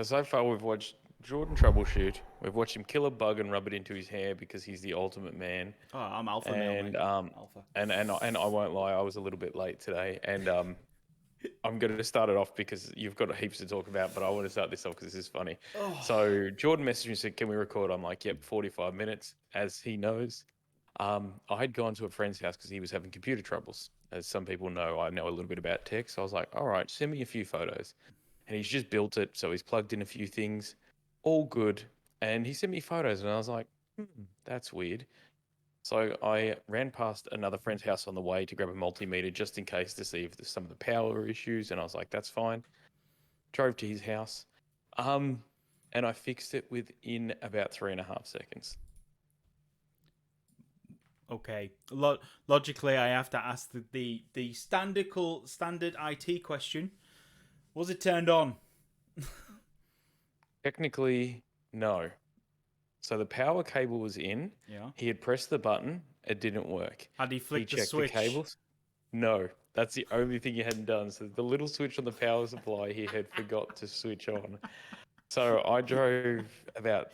So far we've watched Jordan troubleshoot. We've watched him kill a bug and rub it into his hair because he's the ultimate man. Oh, I'm alpha male, And mate. Alpha. I won't lie, I was a little bit late today. And I'm going to start it off because you've got heaps to talk about, but I want to start this off because this is funny. Oh, So Jordan messaged me and said, "Can we record?" I'm like, "Yep, 45 minutes." As he knows, I had gone to a friend's house because he was having computer troubles. As some people know, I know a little bit about tech. So I was like, "All right, send me a few photos." And he's just built it, so he's plugged in a few things, all good. And he sent me photos, and I was like, "That's weird." So I ran past another friend's house on the way to grab a multimeter just in case to see if there's some of the power issues, and I was like, "That's fine." Drove to his house, um, and I fixed it within about 3.5 seconds. okay. Logically, I have to ask the standard IT question: was it turned on? Technically, no. So the power cable was in. Yeah. He had pressed the button. It didn't work. Had he He flicked the checked the switch? cables. No, that's the only thing he hadn't done. So the little switch on the power supply he had forgot to switch on. So I drove about.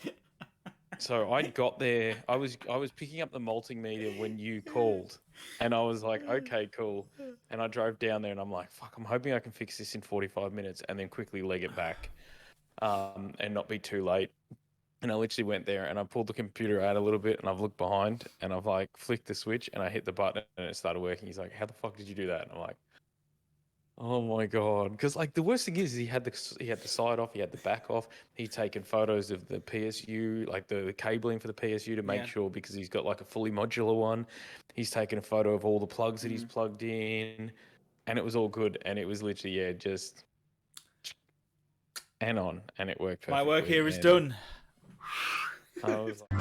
So I got there. I was picking up the multimeter when you called, and I was like, "Okay, cool." And I drove down there, and I'm like, "Fuck! I'm hoping I can fix this in 45 minutes, and then quickly leg it back, and not be too late." And I literally went there and I pulled the computer out a little bit and I've looked behind and I've like flicked the switch and I hit the button and it started working. He's like, "How the fuck did you do that?" And I'm like, "Oh my God." Because like the worst thing is he had the side off, he had the back off. He'd taken photos of the PSU, like the cabling for the PSU to make Yeah. sure because he's got like a fully modular one. He's taken a photo of all the plugs that he's plugged in and it was all good. And it was literally, yeah, just and on and it worked My work perfectly. here is And done. I was like,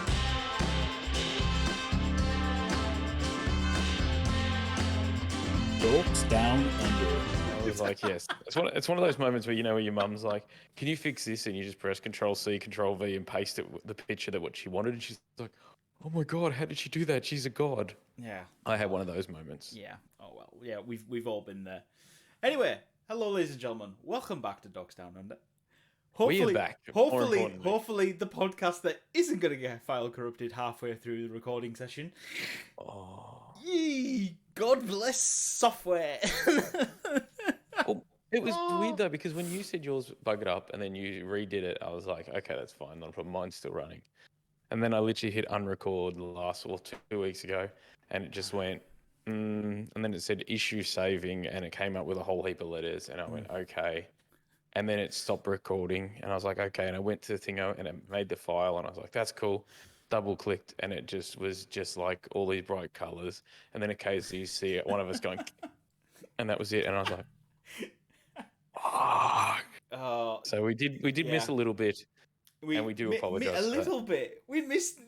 Dorks down under. I was like, yes. It's one of those moments where where your mum's like, "Can you fix this?" And you just press Control C, Control V, and paste the picture that what she wanted, and she's like, "Oh my God, how did she do that? She's a god." Yeah. I had one of those moments. Yeah. Oh well. Yeah. We've all been there. Anyway, hello, ladies and gentlemen. Welcome back to Dogs Down Under. We are Hopefully, back. More hopefully, importantly, hopefully, the podcast that isn't going to get file corrupted halfway through the recording session. oh, Yee! God bless software. oh, it was Oh. weird though because when you said yours buggered up and then you redid it, I was like, "Okay, that's fine, not a problem. Mine's still running." And then I literally hit unrecord last or 2 weeks ago, and it just went. And then it said issue saving, and it came up with a whole heap of letters, and I went, "Okay." And then it stopped recording and I was like, "Okay." And I went to the thing and it made the file and I was like, "That's cool." Double clicked and it just was just like all these bright colors. And then occasionally you see one of us going and that was it. And I was like, "Fuck." Oh, So we did miss yeah. a little bit and We we do a apologize for that. little bit. We missed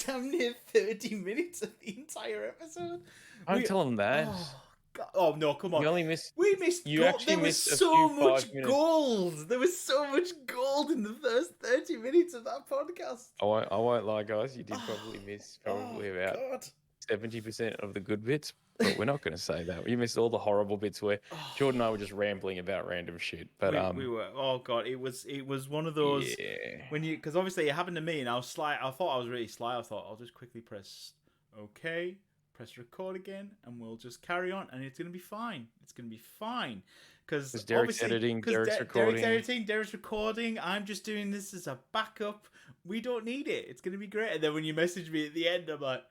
damn near 30 minutes of the entire episode. Don't We tell them that. oh God. Oh no, come on. You only miss We missed you gold. actually There was missed a so few much 5 minutes. gold. There was so much gold in the first 30 minutes of that podcast. I won't lie, guys. You did probably miss Oh about God. 70% of the good bits, but we're not going to say that. You missed all the horrible bits where Jordan and I were just rambling about random shit. But We were, oh God, it was one of those yeah, when you, because obviously it happened to me and I was sly. I thought I was really sly. I thought I'll just quickly press OK, press record again, and we'll just carry on, and it's gonna be fine. It's gonna be fine because because Derek's obviously editing, because Derek's Derek's recording. editing, Derek's recording. I'm just doing this as a backup. We don't need it. It's gonna be great. And then when you message me at the end, I'm like,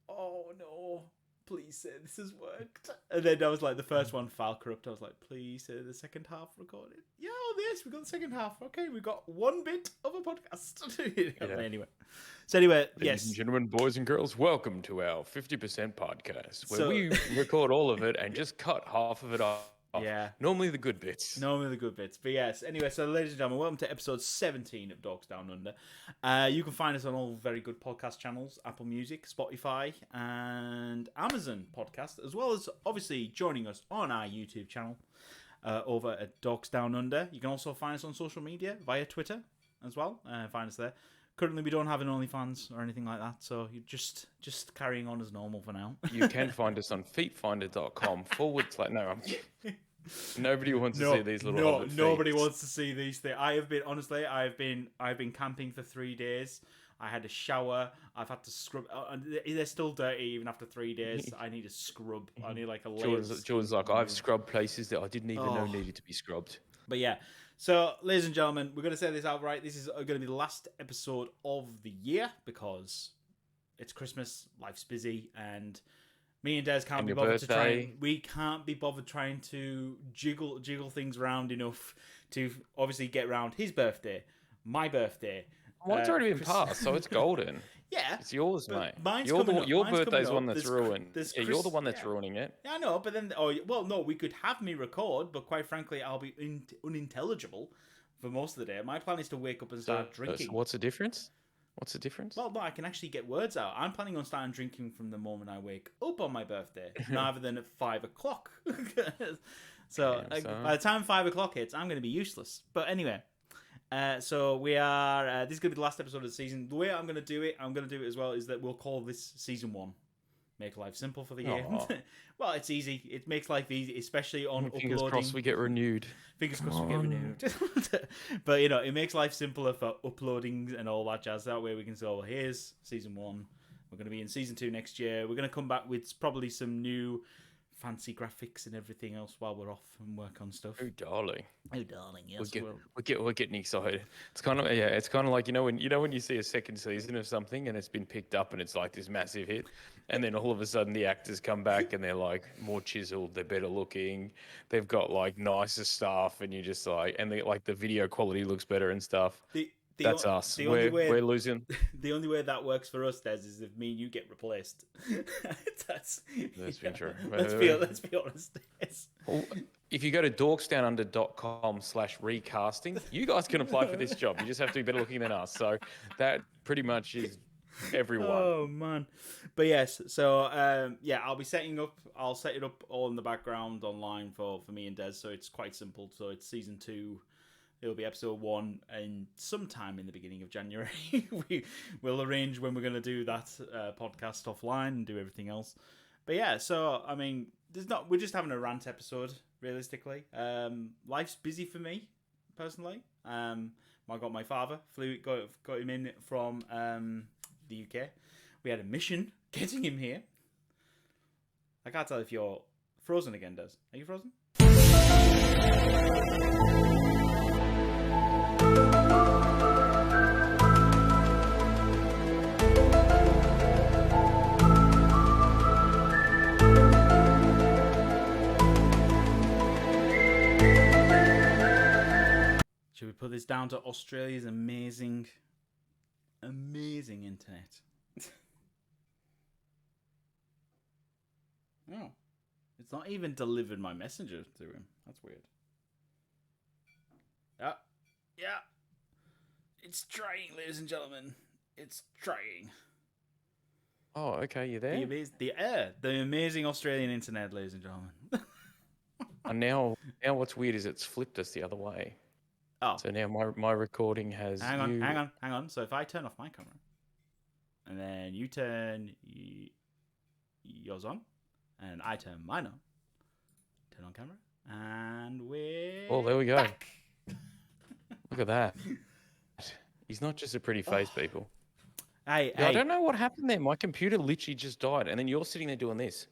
oh no, please say this has worked. And then I was like, the first one, file corrupt. I was like, please say the second half recorded. Yeah, oh, yes, we got the second half. Okay, we got one bit of a podcast. Yeah. Anyway, so anyway, Ladies and yes. gentlemen, boys and girls, welcome to our 50% podcast, where So we record all of it and just cut half of it off. yeah, Normally the good bits. normally the good bits, but yes. Anyway, so ladies and gentlemen, welcome to episode 17 of Dogs Down Under. You can find us on all very good podcast channels: Apple Music, Spotify, and Amazon Podcast, as well as obviously joining us on our YouTube channel over at Dogs Down Under. You can also find us on social media via Twitter as well. Find us there. Currently, we don't have an OnlyFans or anything like that, so you're just carrying on as normal for now. You can find us on feetfinder.com / No, Nobody wants to see these little hobbit feet. Nobody wants to see these things. I've been camping for 3 days. I had a shower. I've had to scrub. They're still dirty even after 3 days. I need a scrub. I need like a layer. Jordan's like, I've scrubbed places that I didn't even know needed to be scrubbed. But yeah, so ladies and gentlemen, we're going to say this outright. This is going to be the last episode of the year because it's Christmas, life's busy, and me and Dez can't be bothered to try. We can't be bothered trying to jiggle things around enough to obviously get around his birthday, my birthday. Mine's already been passed, so it's golden. Yeah, it's yours, mate. Your birthday's one that's ruined. Yeah, you're the one that's ruining it. Yeah, I know, but then, no, we could have me record, but quite frankly, I'll be unintelligible for most of the day. My plan is to wake up and start drinking. So what's the difference? What's the difference? Well, no, I can actually get words out. I'm planning on starting drinking from the moment I wake up on my birthday, rather than at 5 o'clock. So by the time 5 o'clock hits, I'm going to be useless. But anyway. So we are. This is going to be the last episode of the season. The way I'm going to do it as well, is that we'll call this season 1. Make life simple for the year. Well, it's easy. It makes life easy, especially on uploading. Fingers crossed we get renewed. Fingers crossed we get renewed. But it makes life simpler for uploading and all that jazz. That way we can say, well, here's season 1. We're going to be in season 2 next year. We're going to come back with probably some new fancy graphics and everything else while we're off and work on stuff. Oh darling, yes, we're getting excited. It's kind of like when you see a second season of something and it's been picked up and it's like this massive hit, and then all of a sudden the actors come back and they're like more chiseled, they're better looking, they've got like nicer stuff, and you're just like, and they like the video quality looks better and stuff. That's us. We're losing. The only way that works for us, Des, is if me and you get replaced. That's true. Let's be honest, Des. Well, if you go to dorksdownunder.com/recasting, you guys can apply for this job. You just have to be better looking than us. So that pretty much is everyone. Oh man, but yes. So I'll be setting up. I'll set it up all in the background online for me and Des. So it's quite simple. So it's season 2. It'll be episode 1, and sometime in the beginning of January, we'll arrange when we're going to do that podcast offline and do everything else. But yeah, so I mean, we're just having a rant episode. Realistically, life's busy for me personally. I got my father got him in from the UK. We had a mission getting him here. I can't tell if you're frozen again, Des. Are you frozen? Should we put this down to Australia's amazing internet? Oh, it's not even delivered my messenger to him. That's weird. Yeah. It's trying, ladies and gentlemen. It's trying. Oh, okay, you there? The amazing Australian internet, ladies and gentlemen. And now what's weird is it's flipped us the other way. Oh. So now my recording has Hang on. So if I turn off my camera, and then you turn yours on, and I turn mine on, turn on camera, and we're there we go. Back. Look at that. He's not just a pretty face, people. I don't know what happened there. My computer literally just died, and then you're sitting there doing this.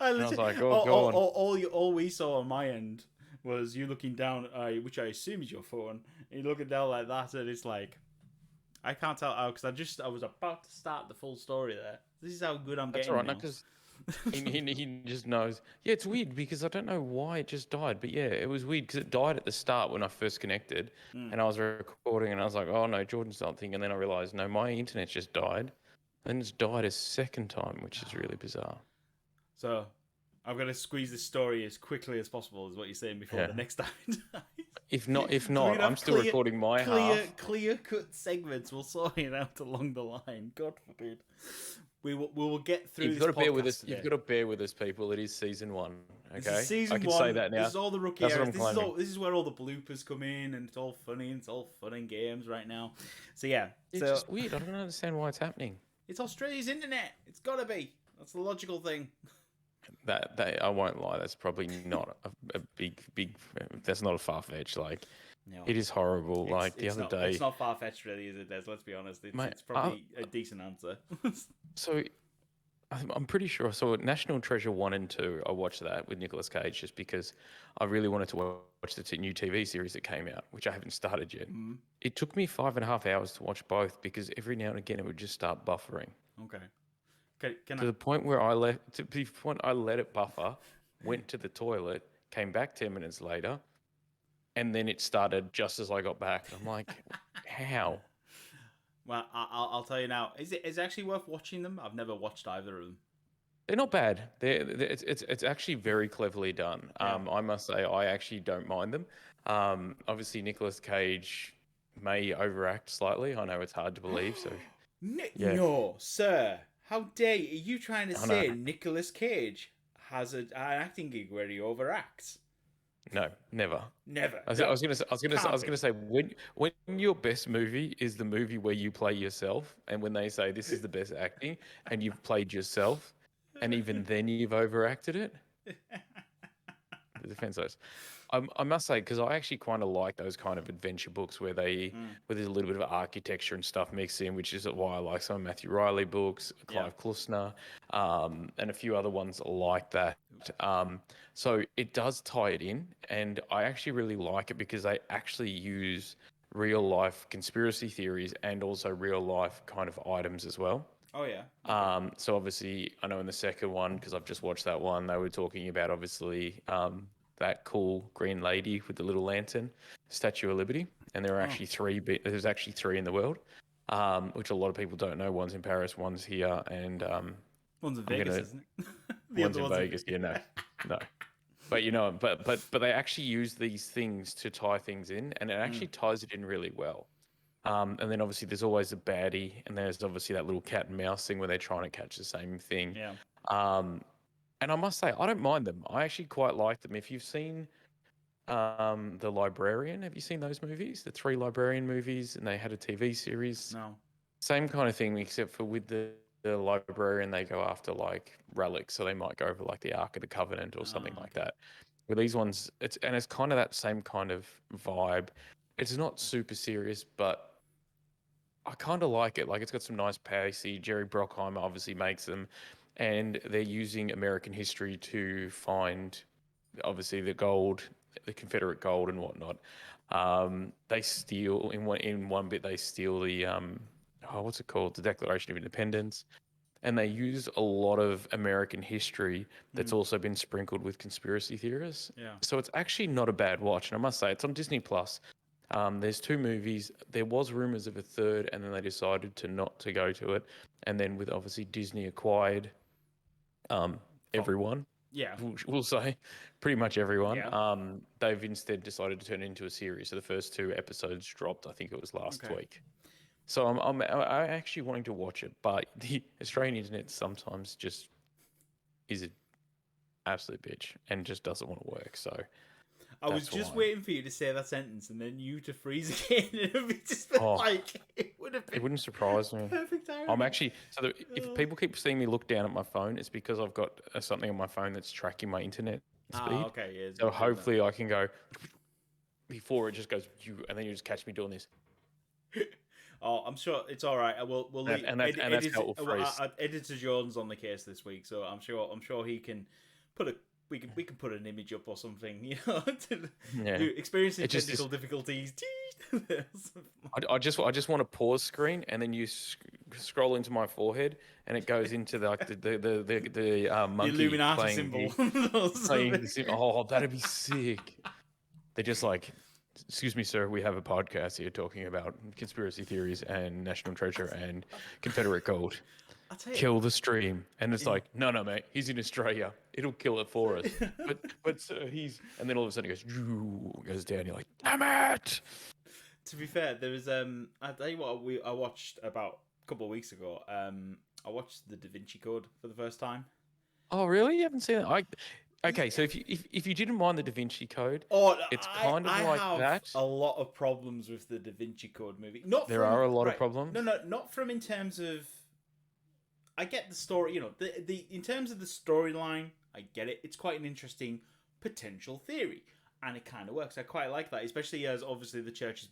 I was like, go on. All we saw on my end was you looking down, which I assume is your phone. And you're looking down like that, and it's like, I can't tell because I was about to start the full story there. This is how good I'm getting. That's all right, because he just knows. Yeah, it's weird because I don't know why it just died, but yeah, it was weird because it died at the start when I first connected, and I was recording, and I was like, oh no, Jordan's something, and then I realized no, my internet just died, and it's died a second time, which is really bizarre. So I've got to squeeze this story as quickly as possible, is what you're saying, before the next time it dies. If not, I'm still recording my half. Clear cut segments. We'll sort it out along the line. God forbid. We will get through. You've got to bear with us. You've got to bear with us, people. It is season 1. Okay, this is season I can 1. say that now. This is all the rookie areas. This is where all the bloopers come in, and it's all funny, and it's all fun and games right now. So yeah, it's just weird. I don't understand why it's happening. It's Australia's internet. It's got to be. That's the logical thing. That I won't lie. That's probably not a big. That's not a far fetch. Like No, it is horrible. Like the it's other not it's day, not far fetched really, is it? Des? Let's be honest. mate. It's probably a decent answer. So I'm pretty sure I saw National Treasure 1 and 2. I watched that with Nicolas Cage just because I really wanted to watch the new TV series that came out, which I haven't started yet. Mm, It took me 5.5 hours to watch both because every now and again it would just start buffering okay. Can to I? the point where to the point I let it buffer, went to the toilet, came back 10 minutes later, and then it started just as I got back. And I'm like, how? Well, I'll tell you now. Is it actually worth watching them? I've never watched either of them. They're not bad. It's actually very cleverly done. Yeah. I must say, I actually don't mind them. Obviously, Nicolas Cage may overact slightly. I know it's hard to believe. So yeah, No, sir. How dare you? Are you trying to I know. say Nicolas Cage has an acting gig where he overacts? No, never. Never. I was, No. I was gonna say, I Can't was be. gonna say when your best movie is the movie where you play yourself, and when they say this is the best acting, and you've played yourself, and even then you've overacted it. The defense those. I must say, because I actually kind of like those kind of adventure books where Mm, where there's a little bit of architecture and stuff mixed in, which is why I like some of Matthew Riley books, yeah. Clive Klussner, and a few other ones like that. So it does tie it in, and I actually really like it because they actually use real life conspiracy theories and also real life kind of items as well. Oh yeah. Okay. So obviously, I know in the second one, because I've just watched that one, they were talking about obviously that cool green lady with the little lantern, Statue of Liberty, and there are Oh, actually three. There's actually three in the world, which a lot of people don't know. One's in Paris, one's here, and one's in I'm Vegas, gonna isn't it? The one's other in one's in. Vegas. Yeah, no, no. But you know, but they actually use these things to tie things in, and it Mm, actually ties it in really well. And then obviously there's always a baddie, and there's obviously that little cat and mouse thing where they're trying to catch the same thing. yeah. Um, and I must say, I don't mind them. I actually quite like them. If you've seen The Librarian, have you seen those movies? The three Librarian movies, and they had a TV series. No. Same kind of thing, except for with the Librarian, they go after like relics, so they might go over like the Ark of the Covenant or something like Okay. that. With these ones, it's kind of that same kind of vibe. It's not super serious, but I kind of like it. Like it's got some nice pacey. Jerry Bruckheimer obviously makes them, and they're using American history to find obviously the gold, the Confederate gold and whatnot. They steal in one bit. They steal the what's it called? The Declaration of Independence, and they use a lot of American history that's Mm, also been sprinkled with conspiracy theorists. yeah. So it's actually not a bad watch, and I must say it's on Disney Plus. There's two movies. There was rumors of a third, and then they decided to not to go to it. And then with obviously Disney acquired um, Fuck. everyone, Yeah. we'll say pretty much everyone. Yeah. They've instead decided to turn it into a series. So the first two episodes dropped. I think it was last Okay. week. So I'm actually wanting to watch it, but the Australian internet sometimes just is an absolute bitch and just doesn't want to work. So I was that's just why. waiting for you to say that sentence and then you to freeze again. And it would be just been Oh, like, it would have it been wouldn't surprise me. perfect I'm irony. actually if Oh. people keep seeing me look down at my phone, it's because I've got something on my phone that's tracking my internet Ah, speed. okay, yeah, So it's doing that. hopefully I can go before it just goes you, and then you just catch me doing this, Oh, I'm sure it's all right. We'll leave. and that's how it will freeze. Editor Jordan's on the case this week, so I'm sure he can put a we can put an image up or something. You know, Yeah, experiencing it just technical is. difficulties. I just want a pause screen, and then you scroll into my forehead, and it goes into the The monkey Illuminati symbol. playing the oh, that'd be sick. They're just like, excuse me, sir, we have a podcast here talking about conspiracy theories and national treasure and Confederate gold. I tell you, Kill the stream. And it's like, no, no, mate, he's in Australia. It'll kill it for us. But sir, he's, and then all of a sudden it goes down. You're like, damn it. to be fair, there was I tell you what I watched about a couple of weeks ago. I watched the Da Vinci Code for the first time. Oh, really? You haven't seen it? Okay, so if you didn't mind the Da Vinci Code, Oh, it's I kind of I like have that. a lot of problems with the Da Vinci Code movie. Not There from are a lot of right. problems. No, not from in terms of. I get the story. You know, the in terms of the storyline, I get it. It's quite an interesting potential theory. And it kind of works. I quite like that, especially as obviously the church is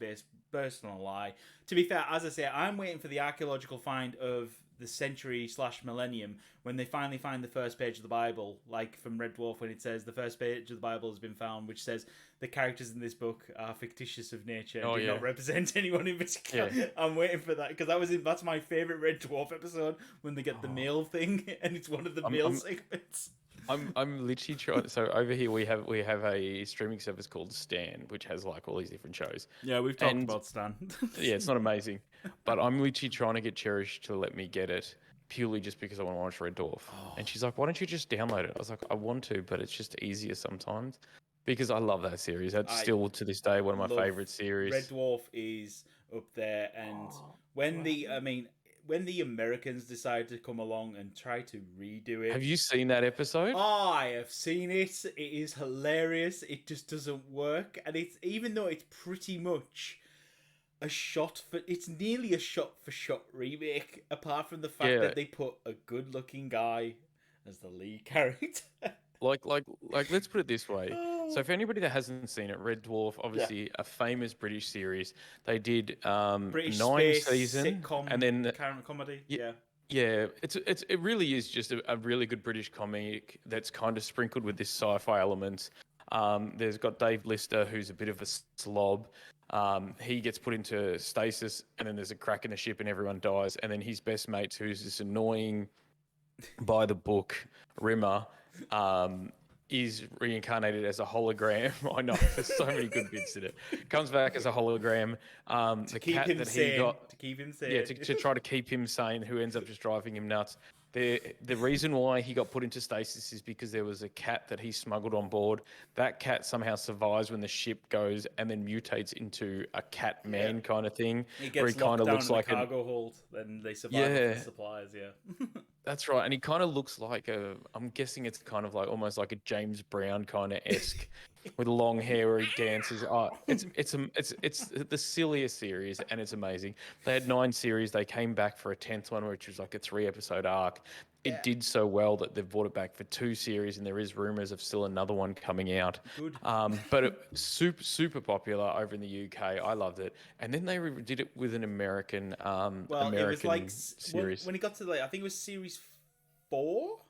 based on a lie. To be fair, as I say, I'm waiting for the archaeological find of the century/millennium when they finally find the first page of the Bible, like from Red Dwarf when it says the first page of the Bible has been found, which says the characters in this book are fictitious of nature and do not represent anyone in particular. Yeah. I'm waiting for that because that's my favorite Red Dwarf episode when they get the mail thing and it's one of the mail segments. I'm literally trying. So over here we have a streaming service called Stan, which has like all these different shows. Yeah, we've talked about Stan. Yeah, it's not amazing, but I'm literally trying to get Cherish to let me get it purely just because I want to watch Red Dwarf. Oh. And she's like, "Why don't you just download it?" I was like, "I want to, but it's just easier sometimes." Because I love that series. That's still to this day one of my favorite series. Red Dwarf is up there, and when the Americans decide to come along and try to redo it. Have you seen that episode? Oh, I have seen it. It is hilarious. It just doesn't work, and it's even though it's pretty much it's nearly a shot-for-shot remake, apart from the fact that they put a good-looking guy as the lead character. Like, let's put it this way. So for anybody that hasn't seen it, Red Dwarf, obviously a famous British series. They did British 9 seasons, sitcom, and then Yeah, it really is just a really good British comic that's kind of sprinkled with this sci-fi element. There's got Dave Lister, who's a bit of a slob. He gets put into stasis, and then there's a crack in the ship, and everyone dies. And then his best mate, who's this annoying, by the book Rimmer, is reincarnated as a hologram. I know there's so many good bits in it. Comes back as a hologram. The cat that he got to keep him sane. Yeah, to try to keep him sane, who ends up just driving him nuts. The reason why he got put into stasis is because there was a cat that he smuggled on board. That cat somehow survives when the ship goes and then mutates into a cat man kind of thing. He gets locked down in the cargo hold, then they survive with the supplies. Yeah, that's right. And he kind of looks like I'm guessing it's kind of like almost like a James Brown kind of esque. With long hair where he dances. It's the silliest series and it's amazing. They had 9 series. They came back for a 10th one, which was like a 3-episode arc. It did so well that they've brought it back for 2 series, and there is rumors of still another one coming out. Good. But super popular over in the UK. I loved it. And then they did it with an American it was like series. When it got to I think it was series 4.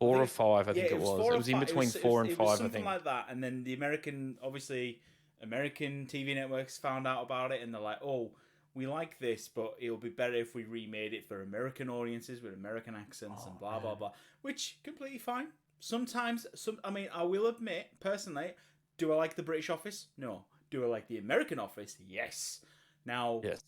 4 or 5, I think it was. It was in between 4 and 5, I think. Something like that. And then the American TV networks found out about it, and they're like, "Oh, we like this, but it'll be better if we remade it for American audiences with American accents and blah blah blah." Which completely fine. Sometimes, I will admit personally, do I like the British Office? No. Do I like the American Office? Yes. Now. Yes.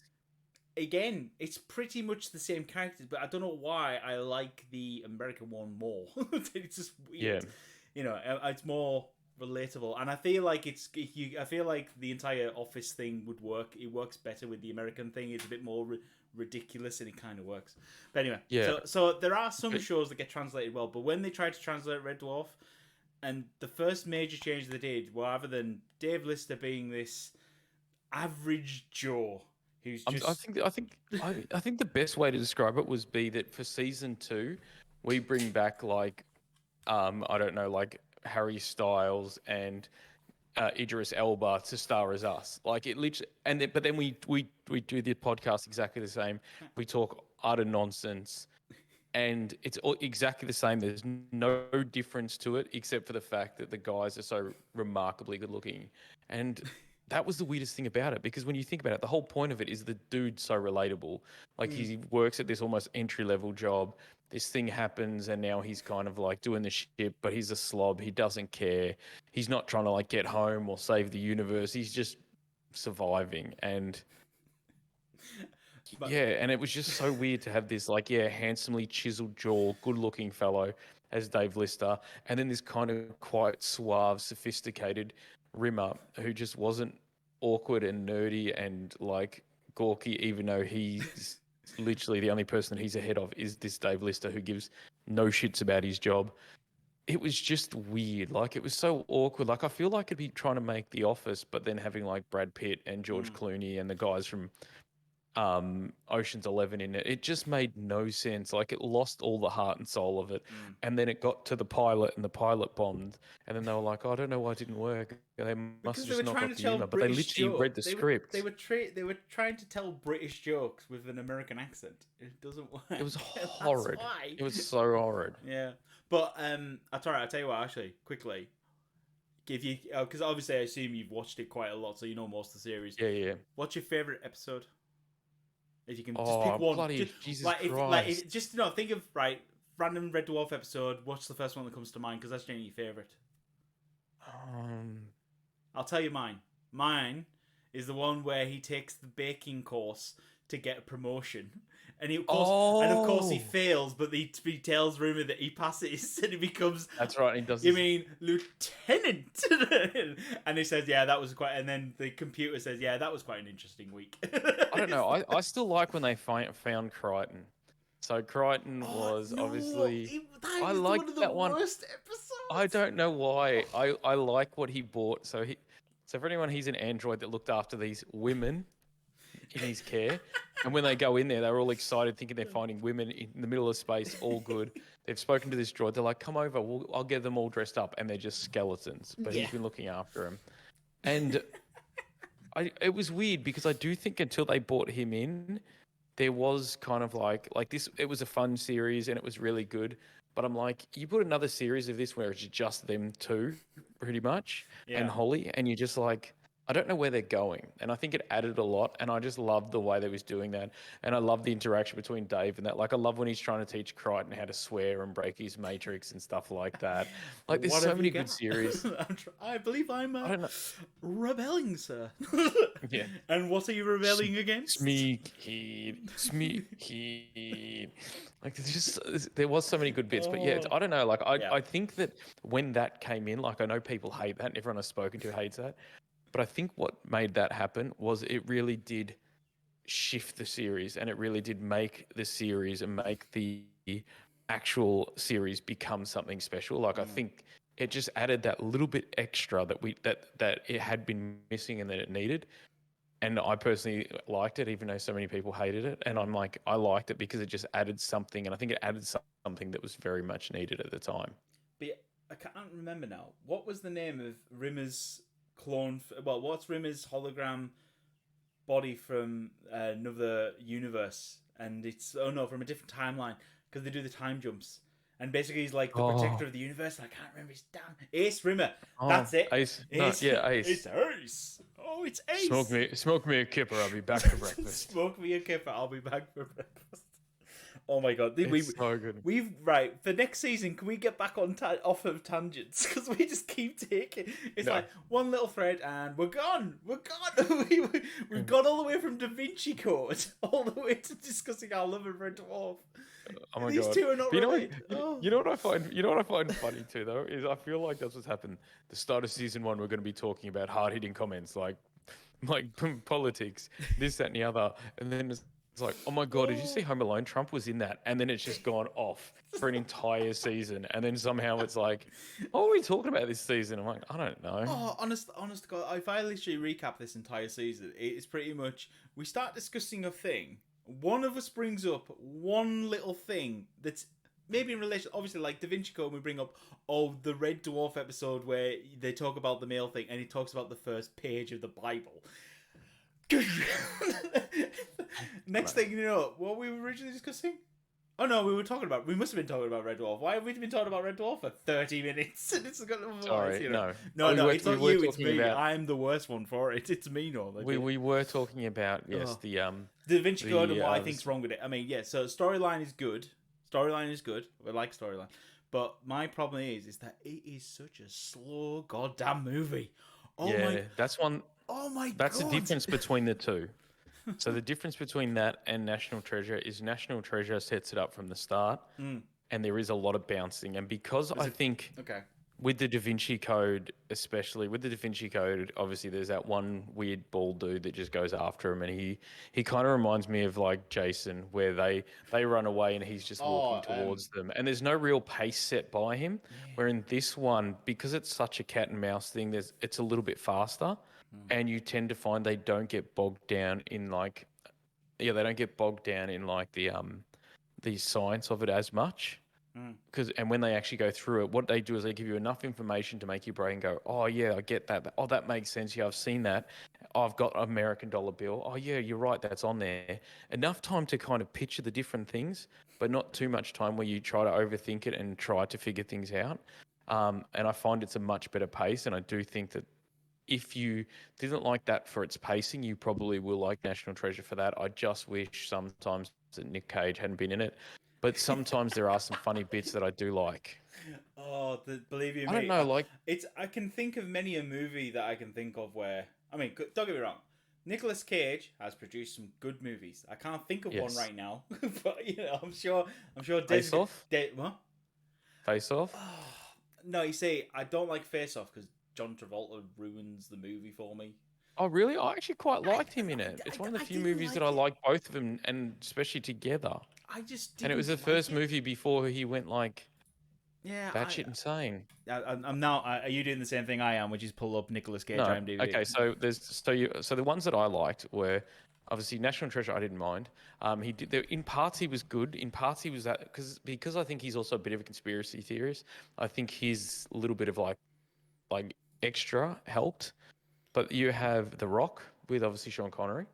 Again, it's pretty much the same characters, but I don't know why I like the American one more. It's just weird. Yeah. It's more relatable, and I feel like the entire Office thing would work. It works better with the American thing. It's a bit more ridiculous, and it kind of works. But anyway, so there are some shows that get translated well, but when they tried to translate Red Dwarf, and the first major change they did, rather than Dave Lister being this average Joe. I think the best way to describe it was that for season 2, we bring back like I don't know, like Harry Styles and Idris Elba to star as us. Like it literally, but then we do the podcast exactly the same. We talk utter nonsense, and it's all exactly the same. There's no difference to it except for the fact that the guys are so remarkably good looking, and. That was the weirdest thing about it, because when you think about it, the whole point of it is the dude's so relatable. Like he works at this almost entry-level job. This thing happens, and now he's kind of like doing the shit, but he's a slob. He doesn't care. He's not trying to like get home or save the universe. He's just surviving. And and it was just so weird to have this like, handsomely chiseled jaw, good-looking fellow as Dave Lister, and then this kind of quite suave, sophisticated Rimmer who just wasn't awkward and nerdy and like gawky, even though he's literally the only person he's ahead of is this Dave Lister who gives no shits about his job. It was just weird. Like it was so awkward. Like I feel like it'd be trying to make The Office, but then having like Brad Pitt and George Clooney and the guys from Ocean's 11 in it. It just made no sense. Like it lost all the heart and soul of it. Mm. And then it got to the pilot and the pilot bombed. And then they were like, oh, I don't know why it didn't work. They must have Because they just were not trying got to the tell humor. But they British literally read jokes. the They script. were trying to tell British jokes with an American accent. It doesn't work. It was That's horrid. why. It was so horrid. Yeah, but I'll tell you what. Actually, quickly, if you because obviously I assume you've watched it quite a lot, so you know most of the series. Yeah, yeah. What's your favorite episode? If you can just pick Oh, one, bloody just Jesus like Christ. just think of random Red Dwarf episode. What's the first one that comes to mind? Because that's generally your favorite. Um, I'll tell you mine. Mine is the one where he takes the baking course to get a promotion, and of course he oh, fails, but he tells Rumor that he passes, and he becomes. that's right. He does You this. mean lieutenant? And he says, "Yeah, that was quite." And then the computer says, "Yeah, that was quite an interesting week." I don't know. I still like when they found Crichton. So Crichton Oh was no! obviously. That I is one liked of the that one. worst I episodes. don't know why. I like what he bought. So for anyone, he's an android that looked after these women in his care. And when they go in there, they're all excited, thinking they're finding women in the middle of space, all good. They've spoken to this droid. They're like, "Come over. I'll get them all dressed up," and they're just skeletons. But Yeah. he's been looking after them. And it was weird because I do think until they brought him in, there was kind of like this. It was a fun series and it was really good. But I'm like, you put another series of this where it's just them two, pretty much, and Yeah. Holly, and you're just like, I don't know where they're going. And I think it added a lot. And I just loved the way they was doing that. And I love the interaction between Dave and that. Like, I love when he's trying to teach Crichton how to swear and break his matrix and stuff like that. Like, there's What so have you many good got? series. I believe I'm I don't know. rebelling, sir. Yeah. And what are you rebelling against? Smeekheed. Like there was so many good bits, but yeah, Oh. I don't know. Like I, Yeah. I think that when that came in, like I know people hate that, and everyone I've spoken to hates that, but I think what made that happen was it really did shift the series, and it really did make the series and make the actual series become something special. Like I think it just added that little bit extra that it had been missing and that it needed. And I personally liked it, even though so many people hated it. And I'm like, I liked it because it just added something, and I think it added something that was very much needed at the time. But yeah, I can't remember now. What was the name of Rimmer's clone? Well, what's Rimmer's hologram body from another universe? And it's from a different timeline because they do the time jumps. And basically, he's like the protector Oh, of the universe. And I can't remember his damn Ace Rimmer. oh, That's it. Ace. No, Ace. yeah, Ace. It's Ace. Oh, it's Smoke Ace. smoke me a kipper. I'll be back for breakfast. Smoke me a kipper. I'll be back for breakfast. Oh my god, It's so good. we've right for next season. Can we get back on off of tangents because we just keep taking? It's No. like one little thread and we're gone. We're gone. We've gone all the way from Da Vinci Code all the way to discussing our love of Red Dwarf. Oh my These god. two are not But related. Oh. you know what I find funny too though is I feel like that's what's happened. The start of season 1 we're going to be talking about hard hitting comments like politics, this, that, and the other, and then it's like, oh my god, did you see Home Alone? Trump was in that, and then it's just gone off for an entire season, and then somehow it's like, what are we talking about this season? I'm like, I don't know. Oh, honest to God, if I literally recap this entire season, it's pretty much we start discussing a thing. One of us brings up one little thing that's maybe in relation. Obviously, like Da Vinci Code, we bring up the Red Dwarf episode where they talk about the male thing, and he talks about the first page of the Bible. Next thing you know, what we were originally discussing? Oh no, we must have been talking about Red Dwarf. Why have we been talking about Red Dwarf for 30 minutes? It's got Sorry, no. No, We it's were not you, it's talking me. about- I'm the worst one for it. It's me, no. We were talking about Oh. the Da Vinci Code and what I the think's wrong with it. I mean, yeah, so storyline is good. Storyline is good. We like storyline. But my problem is that it is such a slow goddamn movie. that's one. Oh my That's god. the difference between the two. So the difference between that and National Treasure is National Treasure sets it up from the start, and there is a lot of bouncing. And because I think Okay. with the Da Vinci Code, especially with the Da Vinci Code, obviously there's that one weird bald dude that just goes after him, and he kind of reminds me of like Jason, where they run away and he's just walking towards them, and there's no real pace set by him. Where in this one, because it's such a cat and mouse thing, it's a little bit faster, and you tend to find they don't get bogged down in like yeah, they don't get bogged down in like the science of it as much. Mm. And when they actually go through it, what they do is they give you enough information to make your brain go, oh yeah, I get that. Oh, that makes sense. Yeah, I've seen that. I've got an American dollar bill. Oh yeah, you're right. That's on there. Enough time to kind of picture the different things, but not too much time where you try to overthink it and try to figure things out. And I find it's a much better pace. And I do think that if you didn't like that for its pacing, you probably will like National Treasure for that. I just wish sometimes that Nick Cage hadn't been in it. But sometimes there are some funny bits that I do like. Oh, believe you I don't me, know, like, I can think of many a movie that I can think of where, I mean, don't get me wrong, Nicolas Cage has produced some good movies. I can't think of one yes, right now, but you know, I'm sure Face Off, What? Face Off. No, you see, I don't like Face Off because John Travolta ruins the movie for me. Oh, really? I actually quite I, liked him in it. It's one of the I few didn't movies that like I it. like both of them, and especially together. I just And it was the didn't like first it. movie before he went like Yeah, batshit insane. I'm now. Are you doing the same thing I am, which is pull up Nicolas Cage No. IMDb? Okay, so the ones that I liked were obviously National Treasure. I didn't mind. He did there, in parts he was good. In parts he was that because I think he's also a bit of a conspiracy theorist. I think his little bit of like extra helped. But you have The Rock with obviously Sean Connery,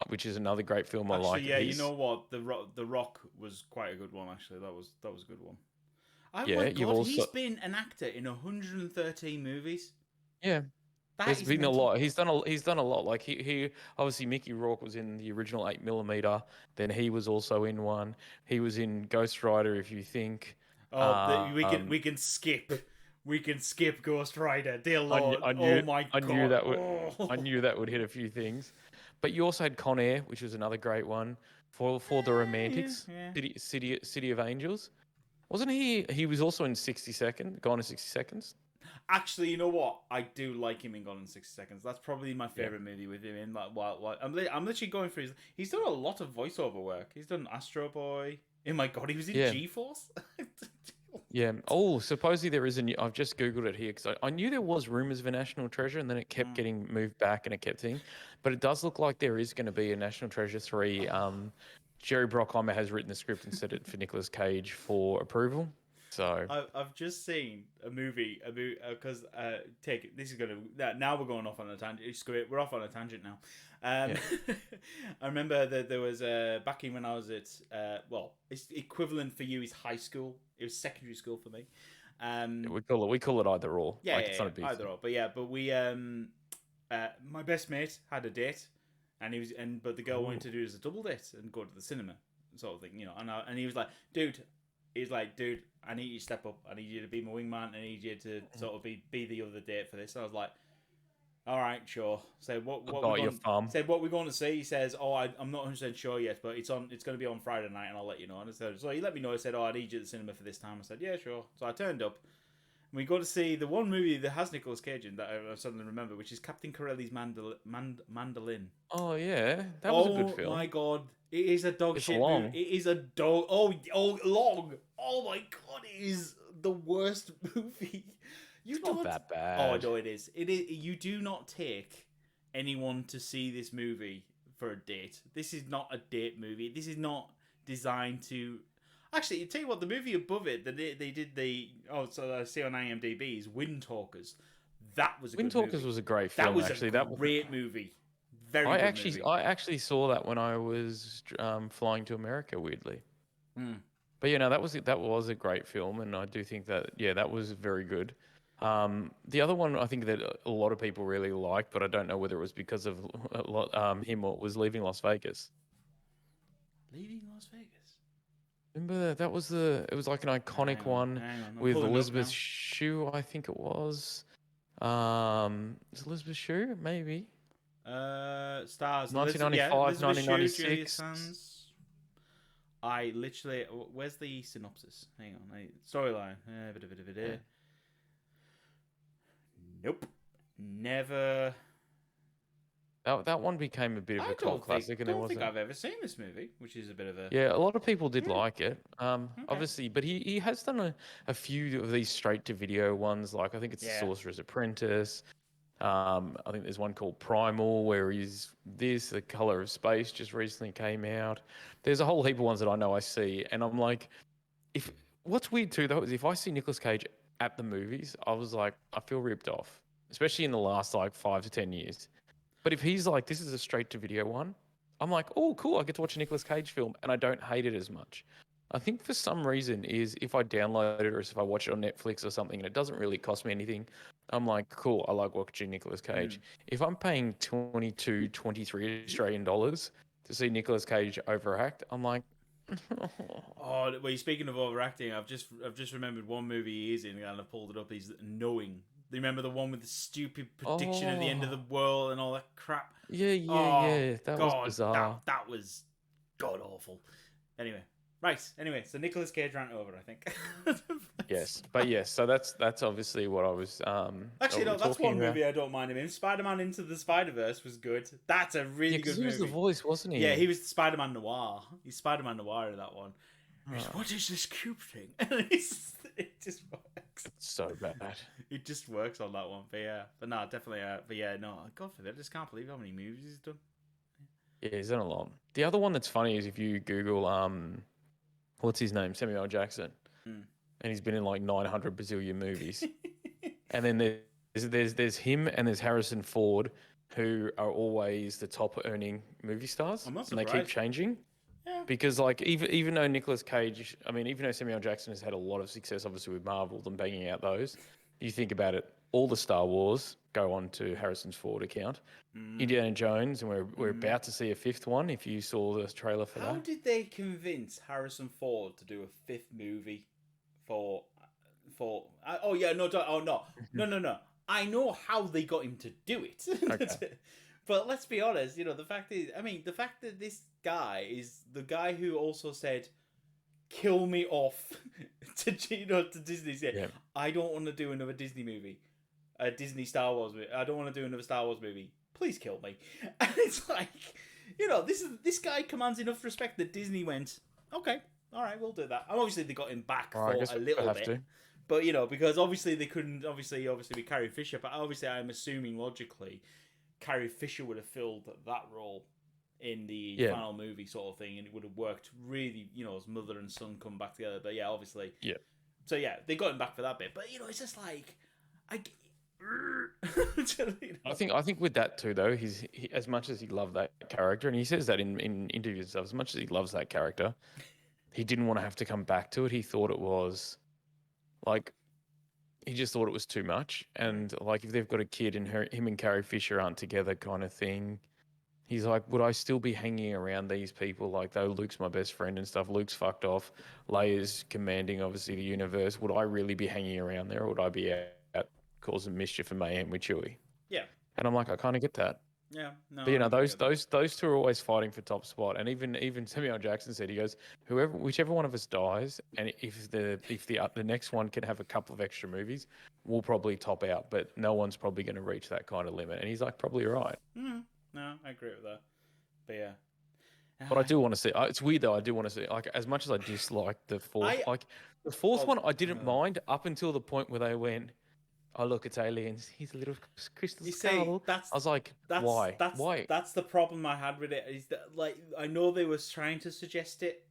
which is another great film I Actually, like. yeah, you know what? The Rock was quite a good one. Actually, that was a good one. Oh my Yeah, you've god, also he's been an actor in 113 movies. yeah. That There's is been a mental. lot. He's done a lot. Like he obviously Mickey Rourke was in the original 8mm. Then he was also in one. He was in Ghost Rider, if you think. Oh, we can Um, we can skip. We can skip Ghost Rider, dear I knew, Lord. I Oh knew my I knew god. that would I Oh. knew that would hit a few things. But you also had Con Air, which was another great one for the Yeah, Romantics. yeah. City of Angels. Wasn't he? He was also in 60 Seconds. Gone in 60 Seconds. Actually, you know what? I do like him in Gone in 60 Seconds. That's probably my Yeah. favorite movie with him in. Like, I'm literally going through his. He's done a lot of voiceover work. He's done Astro Boy. Oh my god, he was in Yeah. G Force. Yeah. Oh, supposedly there is a new. I've just googled it here because I knew there was rumors of a National Treasure, and then it kept getting moved back, and it kept thing. But it does look like there is going to be a National Treasure 3. Jerry Bruckheimer has written the script and set it for Nicolas Cage for approval. So I've just seen a movie because take it. This is gonna now we're going off on a tangent. Screw it, we're off on a tangent now. yeah, I remember that there was back in when I was at well, it's equivalent for you is high school. It was secondary school for me. Um, we call it either or. yeah, Like yeah, it's yeah, not a big either thing. or. But yeah, but we my best mate had a date, and but the girl Ooh. wanted to do it as a double date and go to the cinema, sort of thing, you know. And he was like, dude, I need you to step up. I need you to be my wingman. I need you to sort of be the other date for this. And I was like, all right, sure. So I what we got your going thumb. said what we're going to see. He says, oh, I'm not 100% sure yet, but it's going to be on Friday night, and I'll let you know. And I said, so he let me know. I said, oh, I need you at the cinema for this time. I said, yeah, sure. So I turned up. And we go to see the one movie that has Nicolas Cage in that I suddenly remember, which is Captain Corelli's Mandolin. Oh yeah, that was a good Oh my film. god, it is a dog It's shit movie. long. It is a dog. Oh, long. Oh my god, it is the worst movie. You It's not don't. that Oh bad. no, it is. It is. You do not take anyone to see this movie for a date. This is not a date movie. This is not designed to. Actually, tell you what, the movie above it that they did so I see on IMDb is Wind Talkers. That was a Wind good Talkers movie. was a great That film, was a actually. great movie. Very I good actually, movie. I actually saw that when I was flying to America. Weirdly, Mm. but yeah, no, that was a great film, and I do think that yeah, that was very good. The other one I think that a lot of people really liked, but I don't know whether it was because of him or was Leaving Las Vegas. Leaving Las Vegas. Remember that? That was it was like an iconic one Hang on. I'm with pulling it up Elizabeth now. Shue, I think it was. Is it Elizabeth Shue? Maybe. Stars. Yeah, 1995, Elizabeth Shue, Julia 1996. Sands. I literally. Where's the synopsis? Hang on. Storyline. Yeah. Nope. Never. That one became a bit of a I cult classic, and there don't think wasn't. I've ever seen this movie, which is a bit of a. Yeah, a lot of people did Hmm, like it. okay. Obviously, but he has done a few of these straight to video ones. Like I think it's Yeah. Sorcerer's Apprentice. I think there's one called Primal where he's this. The Color of Space just recently came out. There's a whole heap of ones that I know I see, and I'm like, if what's weird too though is if I see Nicolas Cage at the movies, I was like, I feel ripped off, especially in the last like 5 to 10 years. But if he's like, this is a straight to video one, I'm like, oh, cool. I get to watch a Nicolas Cage film and I don't hate it as much. I think for some reason is if I download it or if I watch it on Netflix or something and it doesn't really cost me anything, I'm like, cool, I like watching Nicolas Cage. If I'm paying 22, 23 Australian dollars to see Nicolas Cage overact, I'm like, Oh, well, you're speaking of overacting. I've just remembered one movie he is in, and I pulled it up. He's Knowing. Do you remember the one with the stupid prediction of the end of the oh, world and all that crap? Oh yeah. That was God, bizarre. that was god awful. Anyway, right. Anyway, so Nicolas Cage rant over, I think. Yes, but yes, so that's obviously what I was Actually, no, that's talking one about. movie I don't mind him in. Spider-Man Into the Spider-Verse was good. That's a really Yeah, because good he was the movie. voice, wasn't he? Yeah, he was Spider-Man Noir. He's Spider-Man Noir in that one. Oh, What is this cube thing? And it just works. it's so bad. It just works on that one. But no, definitely. But yeah, no, God forbid. I just can't believe how many movies he's done. Yeah, he's done a lot. The other one that's funny is if you Google what's his name, Samuel Jackson, Mm. and he's been in like 900 bazillion movies. And then there's him and there's Harrison Ford, who are always the top earning movie stars, I'm not and they keep surprised. changing. Yeah. Because like even though Nicolas Cage, I mean, even though Samuel Jackson has had a lot of success, obviously with Marvel, them banging out those, you think about it, all the Star Wars go on to Harrison's Ford account. Indiana Jones, and we're about to see a fifth one. If you saw the trailer for How that, did they convince Harrison Ford to do a fifth movie for? Oh yeah, no, no. I know how they got him to do it. Okay. But let's be honest, the fact is, I mean, the fact that this guy is the guy who also said, "Kill me off," to Disney. Said, Yeah. I don't want to do another Disney movie, a Disney Star Wars movie. I don't want to do another Star Wars movie. Please kill me. And it's like, this guy commands enough respect that Disney went, okay, all right, we'll do that. And obviously they got him back Well, I for guess a we little have bit. to. But because obviously they couldn't obviously with Carrie Fisher, but obviously I'm assuming logically Carrie Fisher would have filled that role in the Yeah. final movie sort of thing, and it would have worked really, as mother and son come back together. But yeah, obviously. Yeah. So yeah, they got him back for that bit. But it's just like I think with that too, though, he as much as he loved that character, and he says that in interviews and stuff, as much as he loves that character, he didn't want to have to come back to it. He thought it was like he just thought it was too much, and like if they've got a kid and him and Carrie Fisher aren't together, kind of thing. He's like, would I still be hanging around these people? Like, though Luke's my best friend and stuff. Luke's fucked off. Leia's commanding, obviously, the universe. Would I really be hanging around there, or would I be out causing mischief and mayhem with Chewie? Yeah. And I'm like, I kind of get that. Yeah. No. But I those get that. those two are always fighting for top spot. And even Samuel Jackson said, he goes, whichever one of us dies, and if the next one can have a couple of extra movies, we'll probably top out. But no one's probably going to reach that kind of limit. And he's like, probably right. No, I agree with that. But yeah. But I do want to see. It's weird though. I do want to see. Like as much as I dislike the fourth, the fourth one, I didn't mind up until the point where they went, "Oh look, it's aliens. He's a little crystal skull." I was like, "Why? Why?" That's the problem I had with it. Is that I know they were trying to suggest it,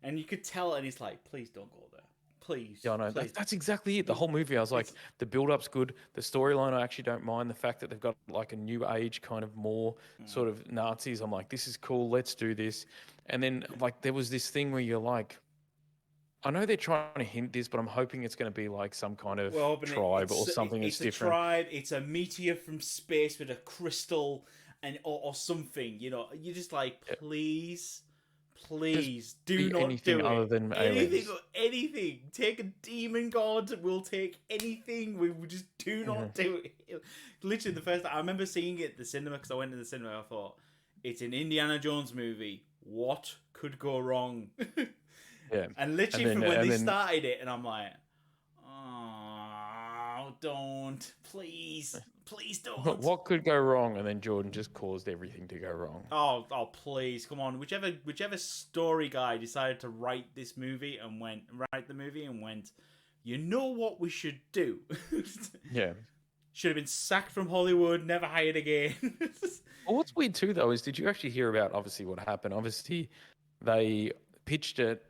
and you could tell, and he's like, "Please don't go there. Please." Yeah, I know. Please. That's exactly it. The whole movie, I was like, the build-up's good. The storyline, I actually don't mind. The fact that they've got like a new age kind of more sort of Nazis, I'm like, this is cool. Let's do this. And then like there was this thing where you're like, I know they're trying to hint this, but I'm hoping it's going to be like some kind of tribe or something that's different. It's a tribe. It's a meteor from space with a crystal or something. You're just like, please. Please do not anything do other it. than Anything. Take a demon god. We'll take anything. We will just do not do it. Literally, the first time I remember seeing it at the cinema because I went to the cinema. I thought it's an Indiana Jones movie. What could go wrong? Yeah. And literally, from when they started it, and I'm like, oh, don't, please don't. What could go wrong? And then Jordan just caused everything to go wrong. Oh, please, come on. Whichever story guy decided to write the movie and went, you know what we should do? Yeah. Should have been sacked from Hollywood, never hired again. Well, what's weird too, though, is did you actually hear about obviously what happened? Obviously, they pitched it.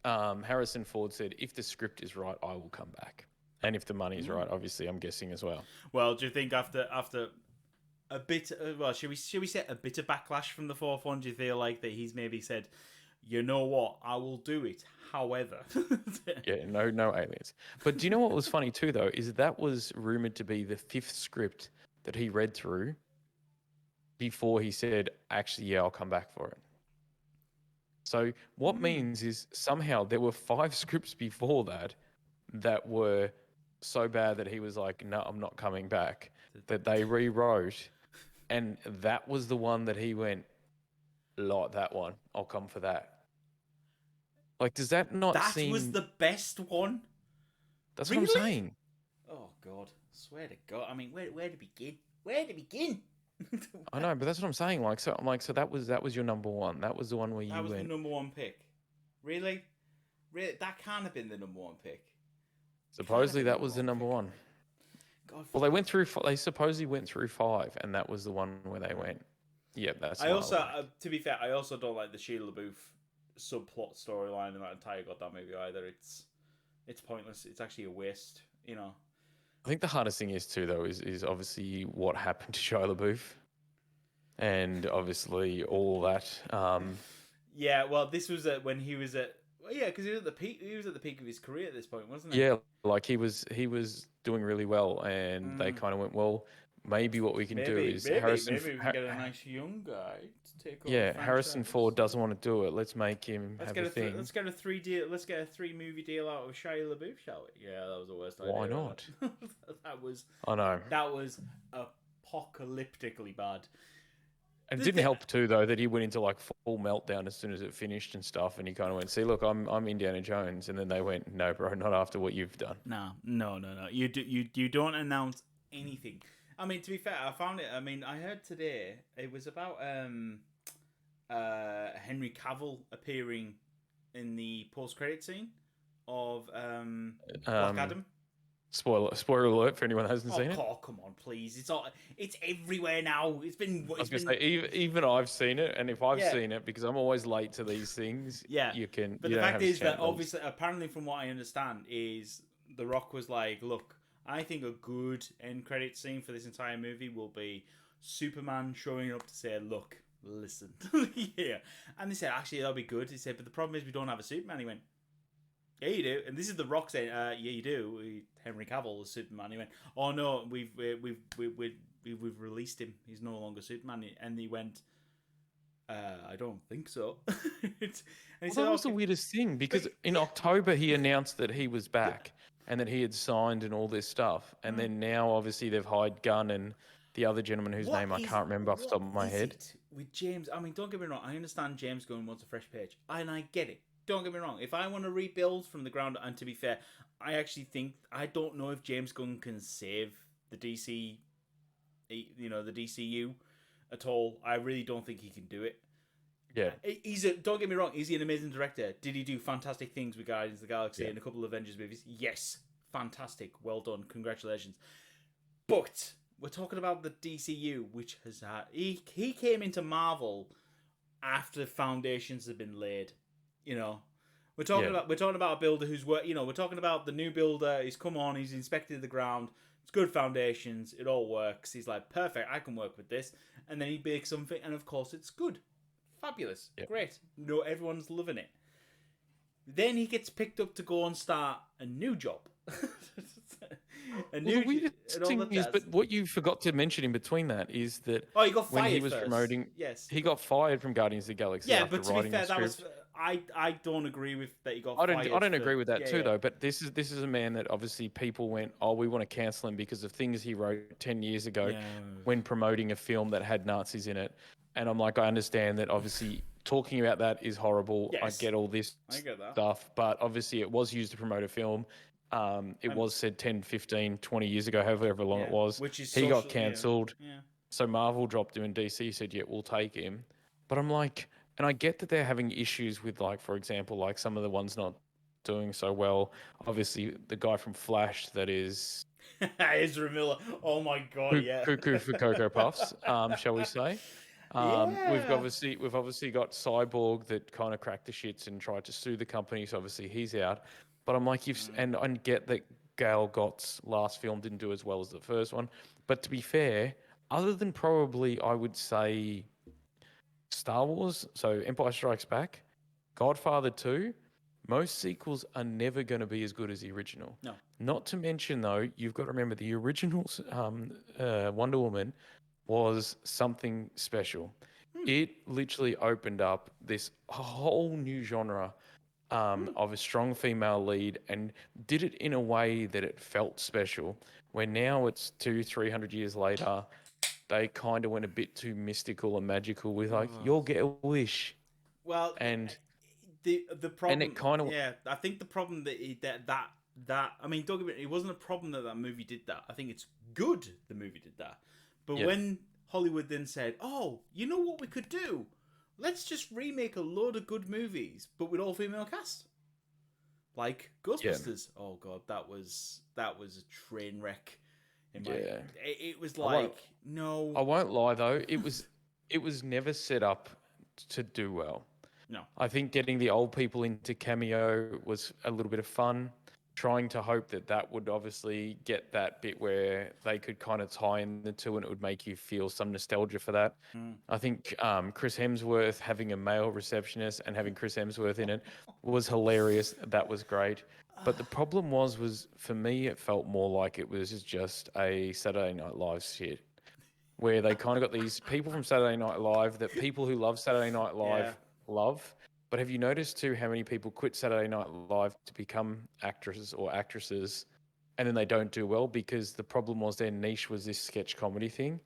Harrison Ford said, "If the script is right, I will come back, and if the money is right, obviously, I'm guessing as well." Well, do you think after a bit, well, should we say a bit of backlash from the fourth one? Do you feel like that he's maybe said, you know what, I will do it, however? Yeah, no aliens. But do you know what was funny too, though, is that was rumored to be the fifth script that he read through before he said, "Actually, yeah, I'll come back for it." So what means is somehow there were five scripts before that that were so bad that he was like, "No, I'm not coming back." That they rewrote, and that was the one that he went, "Like that one, I'll come for that." Like, does that not That seem? was the best one. That's Really? what I'm saying. Oh God, swear to God. I mean, where to begin? Where to begin? I know, but that's what I'm saying. Like, so I'm like, so that was your number one. That was the one where you That was the went. number one pick. Really? Really? That can't have been the number one pick. Supposedly that was the number one. God. Well, they went through. They supposedly went through five, and that was the one where they went. Yeah, that's. I what also, like. to be fair, I also don't like the Sheila LaBeouf subplot storyline in that entire goddamn movie either. It's pointless. It's actually a waste. You know. I think the hardest thing is too, though, is obviously what happened to Shia LaBeouf, and obviously all that. Yeah, well, this was when he was at. Well, yeah, because he was at the peak. He was at the peak of his career at this point, wasn't he? Yeah, like he was doing really well, and they kind of went, well, maybe what we can do is maybe we can get a nice young guy to take over. Yeah, the Harrison franchise. Ford doesn't want to do it. Let's make him Let's have get a thing. let's get a Let's get a 3-movie deal out of Shia LaBeouf, shall we? Yeah, that was the worst idea. Why not? That was. I know. That was apocalyptically bad. And it didn't help too, though, that he went into like full meltdown as soon as it finished and stuff, and he kind of went, "See, look, I'm Indiana Jones," and then they went, "No, bro, not after what you've done." No. You don't announce anything. I mean, to be fair, I found it. I mean, I heard today it was about Henry Cavill appearing in the post-credit scene of Black Adam. Spoiler alert for anyone that hasn't seen it. Oh, come on, please! It's everywhere now. It's been. I was going to say, even I've seen it, and if I've seen it, because I'm always late to these things, you can. But the fact is that obviously, apparently, from what I understand, is The Rock was like, "Look, I think a good end credit scene for this entire movie will be Superman showing up to say, look, listen, yeah." And they said, "Actually, that'll be good." He said, "But the problem is we don't have a Superman." He went, "Yeah, you do." And this is The Rock saying, "Yeah, you do." Henry Cavill is Superman. He went, "Oh no, we've released him. He's no longer Superman." And he went, "I don't think so." And he said, that was the weirdest thing, because in October he announced that he was back and that he had signed and all this stuff, and then now obviously they've hired Gunn and the other gentleman whose name I can't remember off the top of my head. With James, I mean, don't get me wrong. I understand James Gunn wants a fresh page, and I get it. Don't get me wrong. If I want to rebuild from the ground, and to be fair, I actually think I don't know if James Gunn can save the DC, the DCU at all. I really don't think he can do it. Yeah, don't get me wrong. Is he an amazing director? Did he do fantastic things with Guardians of the Galaxy and a couple of Avengers movies? Yes, fantastic. Well done. Congratulations. But we're talking about the DCU, which has had he came into Marvel after foundations have been laid. You know, we're talking about a builder who's work. You know, we're talking about the new builder. He's come on. He's inspected the ground. It's good foundations. It all works. He's like, perfect. I can work with this. And then he makes something, and of course, it's good, fabulous, great. No, everyone's loving it. Then he gets picked up to go and start a new job. The weirdest thing is, but what you forgot to mention in between that is that he got fired when he was first. promoting, he got fired from Guardians of the Galaxy. Yeah, after but to be writing fair, the that was script. I don't agree with that. He got. I don't agree with that too, though. But this is a man that obviously people went, "Oh, we want to cancel him because of things he wrote 10 years ago when promoting a film that had Nazis in it." And I'm like, I understand that obviously talking about that is horrible. Yes. I get all this stuff, but obviously it was used to promote a film. It was said 10, 15, 20 years ago, however long it was. Which is he got cancelled. Yeah. So Marvel dropped him and DC said, "Yeah, we'll take him." But I'm like, and I get that they're having issues with, like, for example, like some of the ones not doing so well. Obviously, the guy from Flash that is Ezra Miller. Oh my god, yeah. Cuckoo for Cocoa Puffs, shall we say? Yeah. We've obviously got Cyborg that kind of cracked the shits and tried to sue the company, so obviously he's out. But I'm like, and I get that Gal Gott's last film didn't do as well as the first one, but to be fair, other than probably I would say Star Wars, so Empire Strikes Back, Godfather 2, most sequels are never going to be as good as the original. No. Not to mention, though, you've got to remember the original Wonder Woman was something special. It literally opened up this whole new genre of a strong female lead and did it in a way that it felt special. Where now it's 300 years later, they kind of went a bit too mystical and magical with like, you'll get a wish. Well, And the problem, it kind of, yeah, I think the problem that I mean, don't get me, it wasn't a problem that movie did that. I think it's good the movie did that. But Yeah. when Hollywood then said, "Oh, you know what we could do? Let's just remake a load of good movies, but with all female cast." Like Ghostbusters. Oh god, that was a train wreck. It was like no. I won't lie though, it was never set up to do well. No. I think getting the old people into cameo was a little bit of fun. Trying to hope that that would obviously get that bit where they could kind of tie in the two and it would make you feel some nostalgia for that. I think Chris Hemsworth having a male receptionist and having Chris Hemsworth in it was hilarious. That was great. But the problem was for me, it felt more like it was just a Saturday Night Live shit where they kind of got these people from Saturday Night Live that people who love Saturday Night Live love. But have you noticed too how many people quit Saturday Night Live to become actors or actresses and then they don't do well because the problem was their niche was this sketch comedy thing.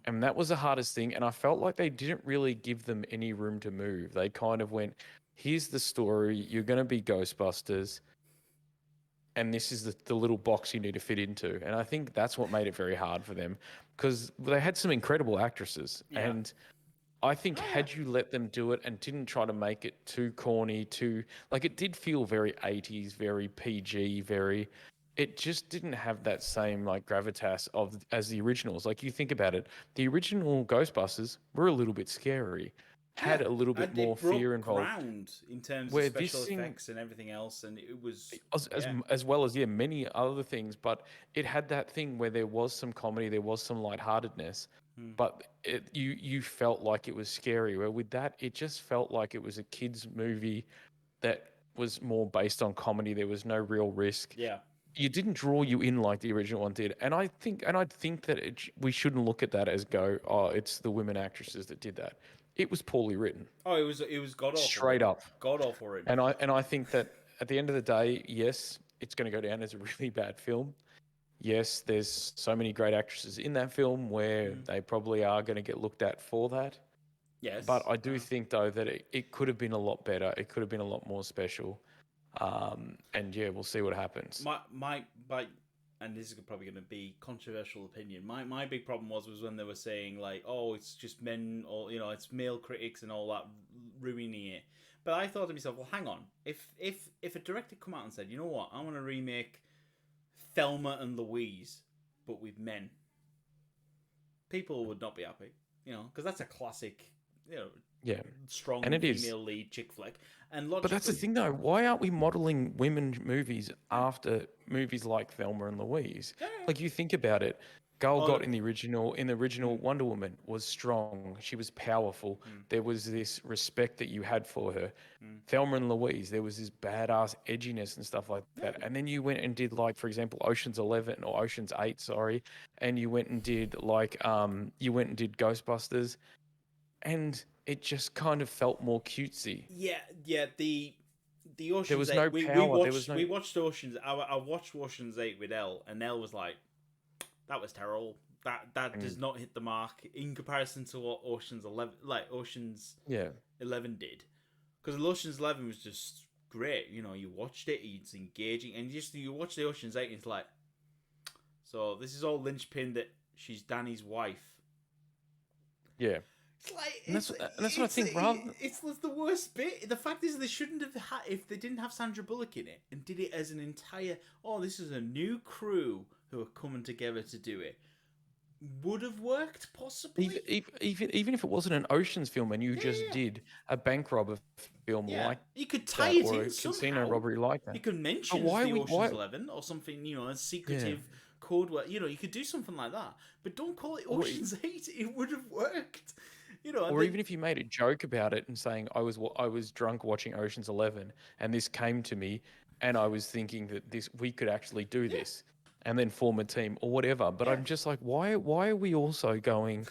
And that was the hardest thing. And I felt like they didn't really give them any room to move. They kind of went, here's the story. You're going to be Ghostbusters. And this is the little box you need to fit into. And I think that's what made it very hard for them because they had some incredible actresses. Yeah. And I think had you let them do it and didn't try to make it too corny, too like it did feel very 80s, very PG, it just didn't have that same like gravitas as the originals. Like you think about it, the original Ghostbusters were a little bit scary, had a little bit more fear involved. Ground in terms Where of special this thing- effects and everything else, and it was as well as many other things, but it had that thing where there was some comedy, there was some lightheartedness, but you felt like it was scary. Where with that, it just felt like it was a kids movie that was more based on comedy. There was no real risk. Yeah. You didn't draw you in like the original one did, and I think that we shouldn't look at that as it's the women actresses that did that. It was poorly written. Oh, it was god awful. Straight up. God awful written. And I think that at the end of the day, yes, it's going to go down as a really bad film. Yes, there's so many great actresses in that film where they probably are going to get looked at for that. Yes. But I do think, though, that it could have been a lot better. It could have been a lot more special. And yeah, we'll see what happens. My and this is probably going to be controversial opinion. My big problem was when they were saying like, oh, it's just men, or it's male critics and all that ruining it. But I thought to myself, well, hang on. If a director come out and said, you know what, I want to remake Thelma and Louise, but with men, people would not be happy, because that's a classic, strong and it female is. lead chick flick. But that's the thing, though. Why aren't we modeling women movies after movies like Thelma and Louise? Like you think about it, Gal Gadot in the original Wonder Woman was strong. She was powerful. There was this respect that you had for her. Thelma and Louise, there was this badass edginess and stuff like that. And then you went and did like, for example, Ocean's 11 or Ocean's 8, sorry, and you went and did Ghostbusters, and it just kind of felt more cutesy. Yeah. The Ocean's There was 8, no power. we watched Ocean's. I watched Ocean's 8 with Elle, and Elle was like, "That was terrible. That does not hit the mark in comparison to what Ocean's 11 did." Because Ocean's 11 was just great. You watched it, it's engaging, and you watch the Ocean's 8, and it's like, so this is all linchpin that she's Danny's wife. Yeah. It's like, And that's what I think, it's the worst bit. The fact is, they shouldn't have had, if they didn't have Sandra Bullock in it and did it as an entire, this is a new crew who are coming together to do it would have worked possibly. Even if it wasn't an Ocean's film and you Yeah, just yeah, did a bank robber film yeah. like You could tie that it or in a casino somehow. robbery like You that. could But mention it's why are the we Ocean's why 11 or something, a yeah. secretive code word. You could do something like that, but don't call it Or Ocean's 8. It would have worked. And or then even if you made a joke about it and saying I was drunk watching Ocean's 11 and this came to me and I was thinking that this we could actually do yeah, this and then form a team or whatever. But yeah, I'm just like, why are we also going?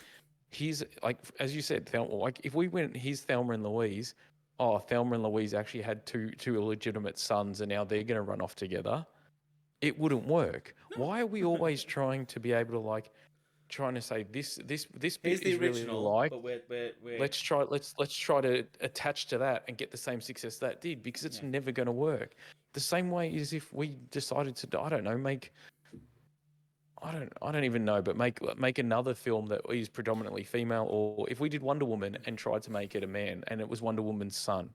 He's like, as you said, like if we went, here's Thelma and Louise. Oh, Thelma and Louise actually had two illegitimate sons, and now they're going to run off together. It wouldn't work. no. Why are we always trying to be able to like trying to say this Here's bit the is really original, like but we're let's try to attach to that and get the same success that did because it's yeah. never going to work. The same way as if we decided to I don't know make I don't even know, but make another film that is predominantly female, or if we did Wonder Woman and tried to make it a man, and it was Wonder Woman's son,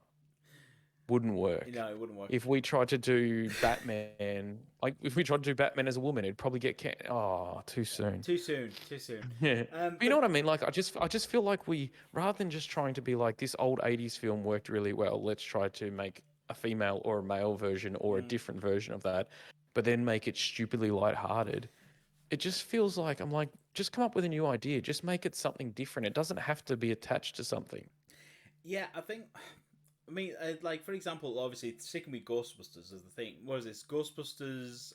wouldn't work. It wouldn't work. If we tried to do Batman, like if we tried to do Batman as a woman, it'd probably get too soon. Too soon. Too soon. Yeah, but you know But what I mean. Like I just feel like we rather than just trying to be like this old '80s film worked really well, let's try to make a female or a male version or a different version of that, but then make it stupidly lighthearted. It just feels like I'm like, just come up with a new idea. Just make it something different. It doesn't have to be attached to something. yeah, I think. I mean, like for example, obviously sticking with Ghostbusters is the thing. What is this? Ghostbusters?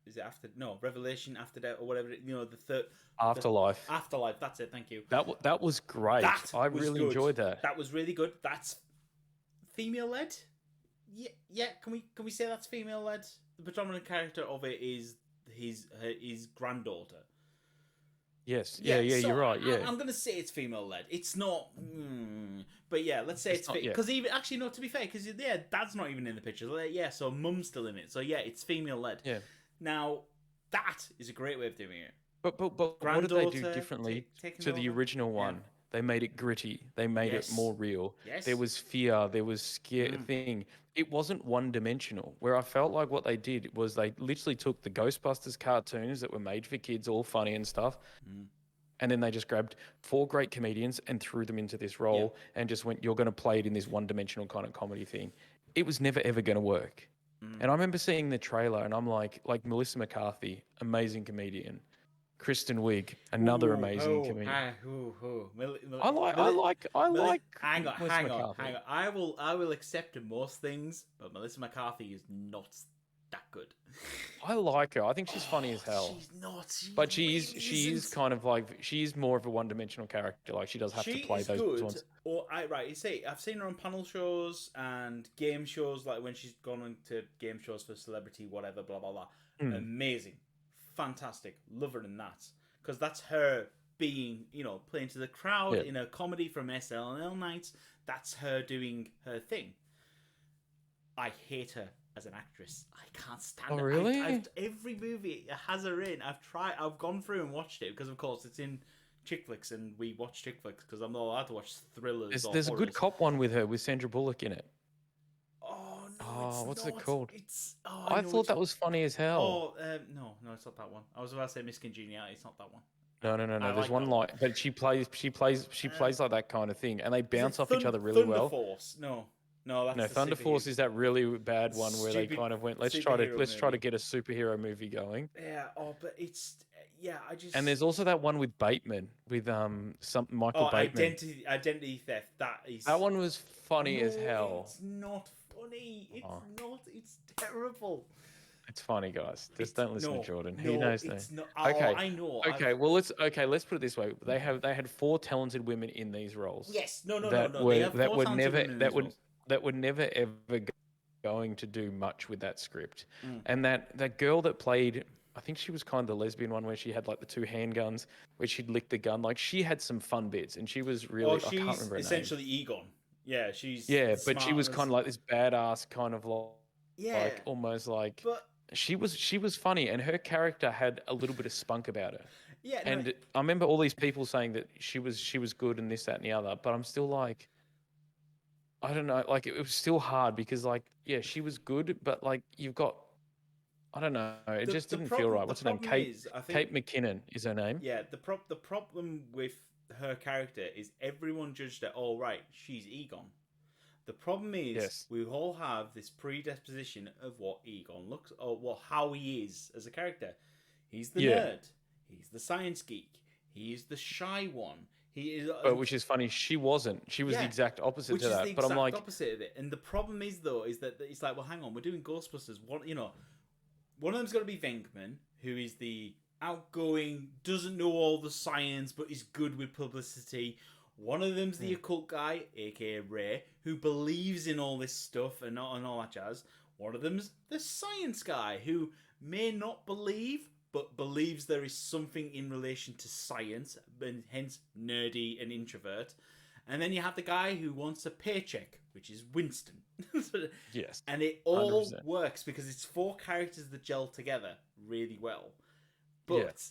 Is it after? No, Revelation After Death or whatever. The third, the Afterlife. Afterlife. That's it. Thank you. That was great. That I was really good. enjoyed that. That was really good. That's female led. Yeah, yeah. Can we say that's female led? The predominant character of it is his granddaughter. Yes. Yeah. So You're right. Yeah. I'm gonna say it's female led. It's not, but yeah, let's say it's not yet. because even actually no, to be fair, because dad's not even in the picture. Like, yeah, so mum's still in it. So yeah, it's female led. Yeah. Now that is a great way of doing it. But what did they do Granddaughter differently taking to the over. original one? Yeah. They made it gritty. They made it Yes. more real. Yes. There was fear. There was scare thing. It wasn't one dimensional. Where I felt like what they did was they literally took the Ghostbusters cartoons that were made for kids, all funny and stuff, and then they just grabbed four great comedians and threw them into this role and just went, "You're going to play it in this one-dimensional kind of comedy thing." It was never ever going to work. And I remember seeing the trailer, and I'm like Melissa McCarthy, amazing comedian. Kristen Wiig, another amazing comedian. I like Hang on, Melissa hang on, McCarthy. hang on. I will accept most things, but Melissa McCarthy is not that good. I like her. I think she's funny as hell. She's not. But she is kind of like she is more of a one-dimensional character. Like she does have to play those good. ones. You see, I've seen her on panel shows and game shows, like when she's gone into game shows for celebrity, whatever, blah blah blah. Amazing, fantastic, love her in that because that's her being, playing to the crowd in a comedy from SNL nights. That's her doing her thing. I hate her as an actress. I can't stand her. Really? Every movie has her in. I've gone through and watched it because, of course, it's in chick flicks, and we watch chick flicks because I'm not allowed to watch thrillers. There's a good cop one with her with Sandra Bullock in it. Oh no! What's not. it called? I I thought that was funny as hell. No, it's not that one. I was about to say Miss Congeniality. It's not that one. No. There's like one that like, but she plays like that kind of thing, and they bounce off each other really Thunder well. Force. No, that's No, the Thunder Force superhero. is that really bad one where they Stupid kind of went, let's superhero try to movie. get a superhero movie going. Yeah. But it's I just. And there's also that one with Bateman with Michael Bateman. Identity theft. That one was funny as hell. It's not funny. It's not. It's terrible. It's funny, guys. Just don't listen to Jordan. He No, knows it's that. not. Okay. I know. Okay. Well, let's put it this way. They had four talented women in these roles. Yes. No. That They have that four would talented never women in that these would roles. that would never ever going to do much with that script. And that girl that played, I think she was kind of the lesbian one where she had like the two handguns where she'd lick the gun. Like she had some fun bits, and she was really. I can't remember her name. Essentially Egon. Yeah, she's. But she was kind of like this badass kind of like almost like. But she was funny, and her character had a little bit of spunk about her. yeah, And I remember all these people saying that she was good and this, that, and the other, but I'm still like, I don't know, like it was still hard because like, yeah, she was good, but like you've got, I don't know. It just The didn't feel problem right. the What's her name? problem is, I think, Kate McKinnon is her name. yeah, the problem with her character is everyone judged her. Oh, right, she's Egon. The problem is Yes. we all have this predisposition of what Egon looks or how he is as a character. He's the Yeah. nerd. He's the science geek. He is the shy one. He is, But which is funny, she wasn't. She was the yeah, exact opposite which to is the that. But I'm exact like, opposite of it. And the problem is though, is that it's like, well, hang on, we're doing Ghostbusters. One of them's got to be Venkman, who is the outgoing, doesn't know all the science, but is good with publicity. One of them's the occult guy, aka Ray, who believes in all this stuff and all that jazz. One of them's the science guy, who may not believe, but believes there is something in relation to science, and hence nerdy and introvert. And then you have the guy who wants a paycheck, which is Winston. yes. And it all 100%. works because it's four characters that gel together really well. Yeah. But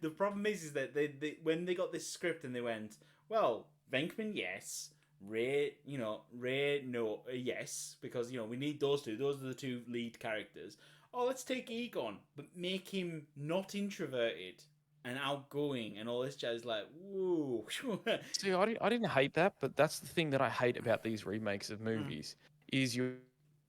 the problem is that they when they got this script and they went, well, Venkman, yes. Ray, no, yes, because we need those two. Those are the two lead characters. Oh, let's take Egon, but make him not introverted and outgoing and all this jazz. Like, whoa. See, I didn't hate that, but that's the thing that I hate about these remakes of movies is you're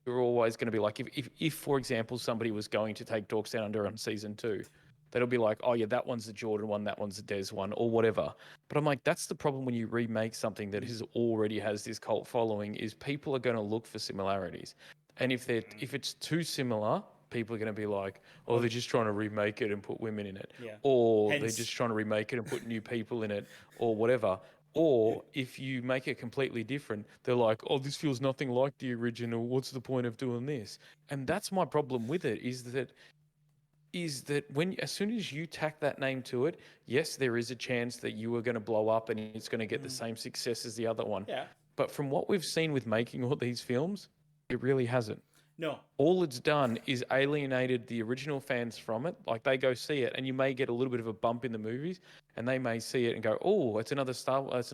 always going to be like, if for example somebody was going to take Dorks Down Under on season 2, that'll be like, oh yeah, that one's the Jordan one, that one's the Dez one, or whatever. But I'm like, that's the problem when you remake something that already has this cult following, is people are going to look for similarities, and if it's too similar, people are going to be like, oh, they're just trying to remake it and put women in it, Yeah. or they're Hence- just trying to remake it and put new people in it, or whatever. Or if you make it completely different, they're like, oh, this feels nothing like the original. What's the point of doing this? And that's my problem with it, is that when as soon as you tack that name to it, yes, there is a chance that you are going to blow up and it's going to get the same success as the other one. Yeah. But from what we've seen with making all these films, it really hasn't. No. All it's done is alienated the original fans from it. Like, they go see it, and you may get a little bit of a bump in the movies, and they may see it and go, "Oh, it's another Star Wars,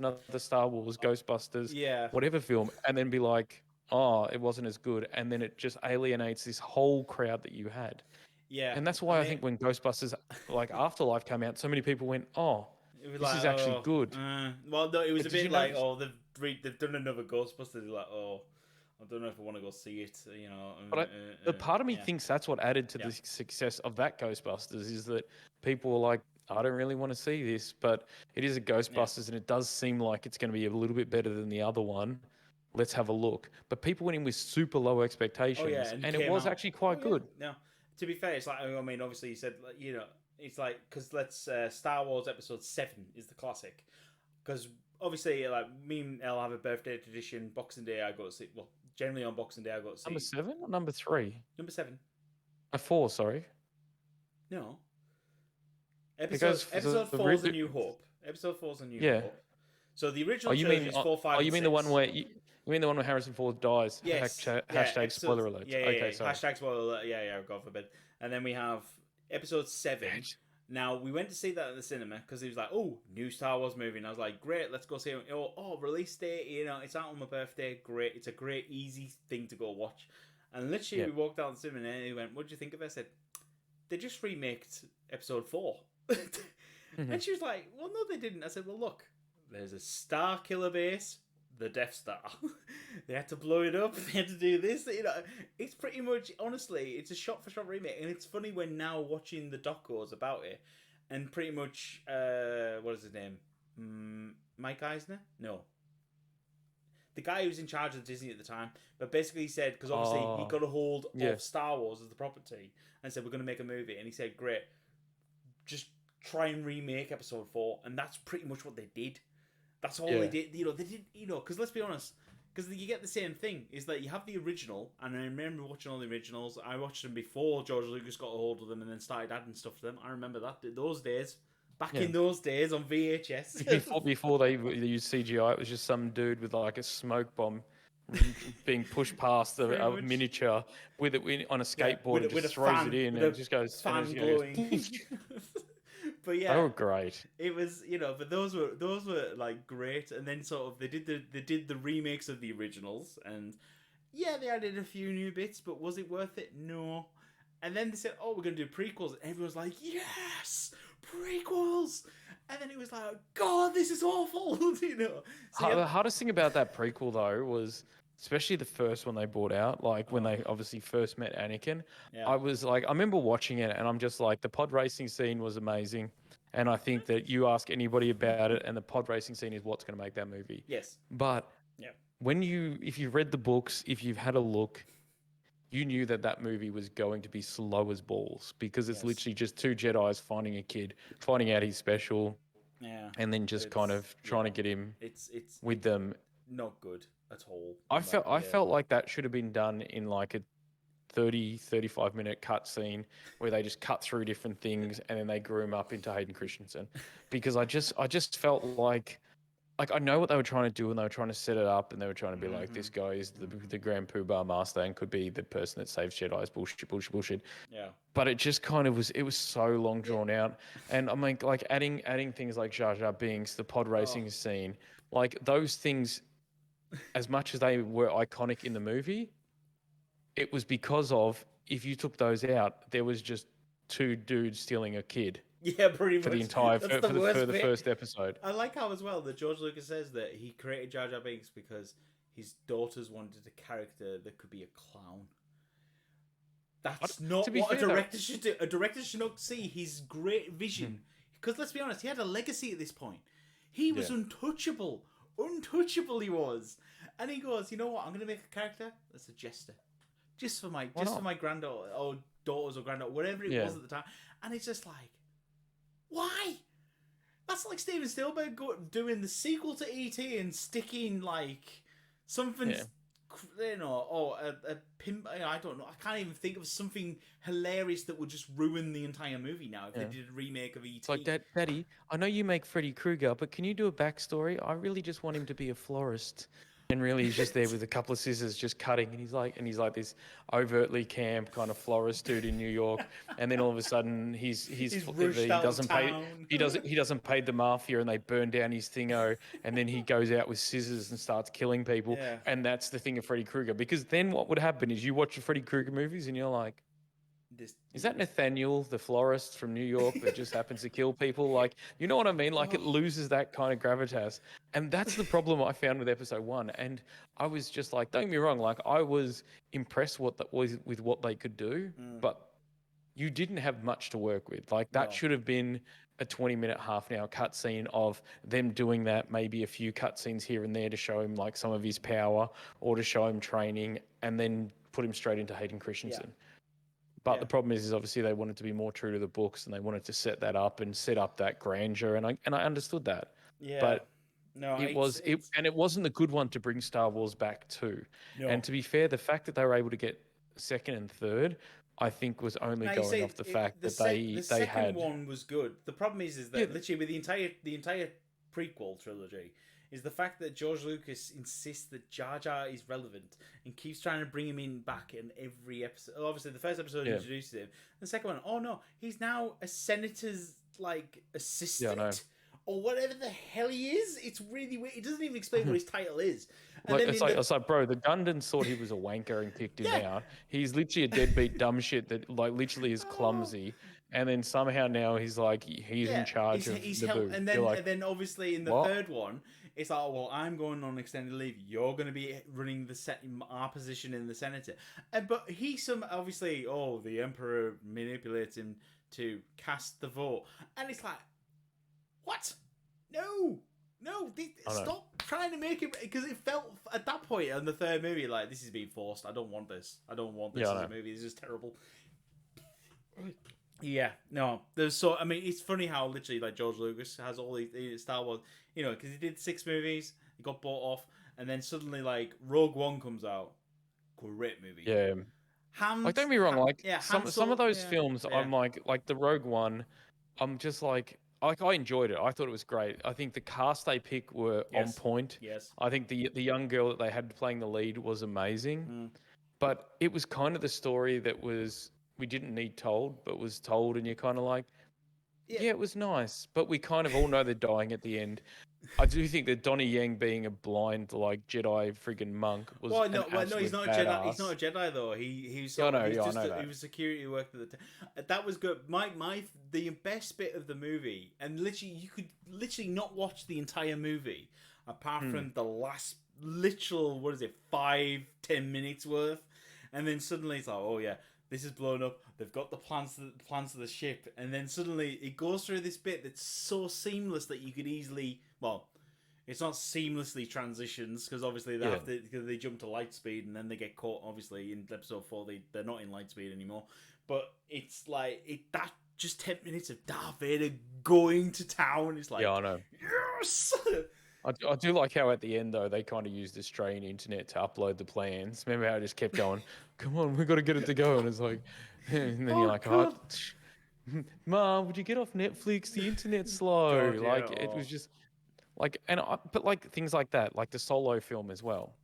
Ghostbusters, Yeah. whatever film," and then be like, "Oh, it wasn't as good," and then it just alienates this whole crowd that you had. Yeah. And that's why I think when Ghostbusters like Afterlife came out, so many people went, "Oh, it was this like, is actually good." Well, no, it was But a did you bit like, notice- they've done another Ghostbusters. Like, I don't know if I want to go see it. But the part of me yeah. thinks that's what added to Yeah. the success of that Ghostbusters, is that people were like, I don't really want to see this, but it is a Ghostbusters and it does seem like it's going to be a little bit better than the other one. Let's have a look. But people went in with super low expectations, and it was actually quite good. No, to be fair, it's like, I mean, obviously you said, it's like, because Star Wars Episode 7 is the classic. Because obviously, like, me and Elle have a birthday tradition. Boxing Day, I go to see. Well, generally on Boxing Day, I go to see. Number 7 or number 3? Number 7. 4, sorry. No. Because Episode 4 is A New Hope. Episode 4 is A New Hope. So the original trilogy is 4, 5, you and mean 6. the one where you mean the one where Harrison Ford dies? Yes. Hashtag spoiler alert. Yeah, okay, sorry. Hashtag spoiler alert. Yeah, God forbid. And then we have Episode 7. Now, we went to see that at the cinema because he was like, oh, new Star Wars movie. And I was like, great, let's go see it. Oh, release date, it's out on my birthday. Great. It's a great, easy thing to go watch. And literally, we walked out of the cinema and he went, what do you think of it? I said, they just remaked Episode 4. And she was like, well, no, they didn't. I said, well, look, there's a Star Killer base, the Death Star. They had to blow it up. They had to do this. It's pretty much, honestly, it's a shot-for-shot remake. And it's funny when now watching the docos about it, and pretty much, what is his name? Mike Eisner? No. The guy who was in charge of Disney at the time, but basically he said, because obviously he got a hold of Star Wars as the property, and said, we're going to make a movie. And he said, great, just try and remake Episode 4. And that's pretty much what they did. That's all they did. They did, because let's be honest, because you get the same thing, is that you have the original, and I remember watching all the originals. I watched them before George Lucas got a hold of them and then started adding stuff to them. I remember that, those days. Back in those days on VHS. before they used CGI, it was just some dude with like a smoke bomb being pushed past a miniature with it on a skateboard and just throws it in and it just goes fan glowing. But yeah, they were great. It was, but those were like great. And then sort of they did the remakes of the originals, and yeah, they added a few new bits, but was it worth it? No. And then they said, "Oh, we're going to do prequels." And everyone's like, "Yes, prequels!" And then it was like, "God, this is awful," you know. So yeah, The hardest thing about that prequel though was, especially the first one they brought out, like when they obviously first met Anakin. yeah, I was like, I remember watching it, and I'm just like, the pod racing scene was amazing, and I think that you ask anybody about it, and the pod racing scene is what's going to make that movie. yes, But yeah, if you've read the books, if you've had a look, you knew that that movie was going to be slow as balls because it's yes, literally just two Jedi's finding a kid, finding out he's special, yeah. and then just kind It's of trying to get him with it's them. not good at all. I felt like that should have been done in like a 35-minute cut scene where they just cut through different things and then they grew him up into Hayden Christensen, because I just felt like I know what they were trying to do, and they were trying to set it up, and they were trying to be like, this guy is the Grand Poobah master and could be the person that saves Jedi's bullshit, bullshit, bullshit. Yeah, But it just kind of was, it was so long drawn out. And I mean, like adding things like Jar Jar Binks, the pod racing scene, like those things, as much as they were iconic in the movie, it was because of, if you took those out, there was just two dudes stealing a kid yeah, pretty for much. the entire That's for the worst the bit. first episode. I like how as well that George Lucas says that he created Jar Jar Binks because his daughters wanted a character that could be a clown. That's not what a director should do. A director should not see his great vision. Because let's be honest, he had a legacy at this point. He was untouchable. Untouchable he was. And he goes, you know what, I'm going to make a character that's a jester. Just for my granddaughter or daughters or granddaughter, whatever it was at the time. And it's just like, why? That's like Steven Spielberg doing the sequel to E.T. and sticking like something, you know, or a pimp. I don't know. I can't even think of something hilarious that would just ruin the entire movie now if they did a remake of E.T. It's like, Daddy, I know you make Freddy Krueger, but can you do a backstory? I really just want him to be a florist. And really, he's just there with a couple of scissors, just cutting. And he's like this overtly camp kind of florist dude in New York. And then all of a sudden, he doesn't pay the mafia, and they burn down his thingo. And then he goes out with scissors and starts killing people. Yeah. And that's the thing of Freddy Krueger, because then what would happen is you watch the Freddy Krueger movies, and you're like, is that Nathaniel, the florist from New York that just happens to kill people? Like, you know what I mean? Like, it loses that kind of gravitas. And that's the problem I found with episode 1. And I was just like, don't get me wrong, like, I was impressed with what they could do, but you didn't have much to work with. Like, that should have been a 20-minute, half an hour cutscene of them doing that, maybe a few cutscenes here and there to show him, like, some of his power or to show him training, and then put him straight into Hayden Christensen. Yeah. But the problem is obviously they wanted to be more true to the books, and they wanted to set that up and set up that grandeur, and I understood that. Yeah. But no, it wasn't a good one to bring Star Wars back to. No. And to be fair, the fact that they were able to get second and third, I think, was only going off the fact that the second one was good. The problem is that literally with the entire prequel trilogy is the fact that George Lucas insists that Jar Jar is relevant and keeps trying to bring him in back in every episode. Obviously, the first episode introduces him. The second one, oh no, he's now a senator's like assistant or whatever the hell he is. It's really weird. He doesn't even explain what his title is. And like, it's like, bro, the Gundans thought he was a wanker and kicked him out. He's literally a deadbeat dumb shit that like literally is clumsy. And then somehow now he's like, he's in charge of Naboo. And then obviously in the third one, it's like, oh, well, I'm going on extended leave. You're going to be running our position in the Senate. But obviously, the Emperor manipulates him to cast the vote. And it's like, what? No, stop trying to make him, because it felt at that point in the third movie like, this is being forced. I don't want this as a movie. It's just terrible. Yeah, no. It's funny how literally like George Lucas has all these Star Wars, you know, because he did 6 movies, he got bought off, and then suddenly like Rogue One comes out, great movie. Yeah. Like, don't be wrong, like some of those films, I'm like the Rogue One, I'm just like I enjoyed it. I thought it was great. I think the cast they picked were on point. Yes. I think the young girl that they had playing the lead was amazing. But it was kind of the story that we didn't need told, but was told, and you're kind of like, yeah, it was nice, but we kind of all know they're dying at the end. I do think that Donnie Yen being a blind like Jedi friggin' monk was an No, he's absolute not a Jedi. He's not badass. a Jedi though. He's Yeah, I sort of know. he's Yeah, I just know he that. was security work at the time. That was good. The best bit of the movie, and literally you could literally not watch the entire movie apart Hmm. from the last literal, what is it, 5-10 minutes worth, and then suddenly it's like, oh yeah, this is blown up. They've got the plans of the ship, and then suddenly it goes through this bit that's so seamless that you could easily, well, it's not seamlessly transitions because obviously they Yeah. have to, because they jump to light speed and then they get caught. Obviously in episode 4 they're not in light speed anymore, but it's like that just 10 minutes of Darth Vader going to town is Yeah, like, I know. yes. I do like how at the end though they kind of used Australian internet to upload the plans. Remember how it just kept going, "Come on, we got to get it to go," and it's like, and then you're Oh like, "Oh, god. Mom, would you get off Netflix? The internet's slow." God, yeah. Like it was Oh. just like, but like things like that, like the Solo film as well.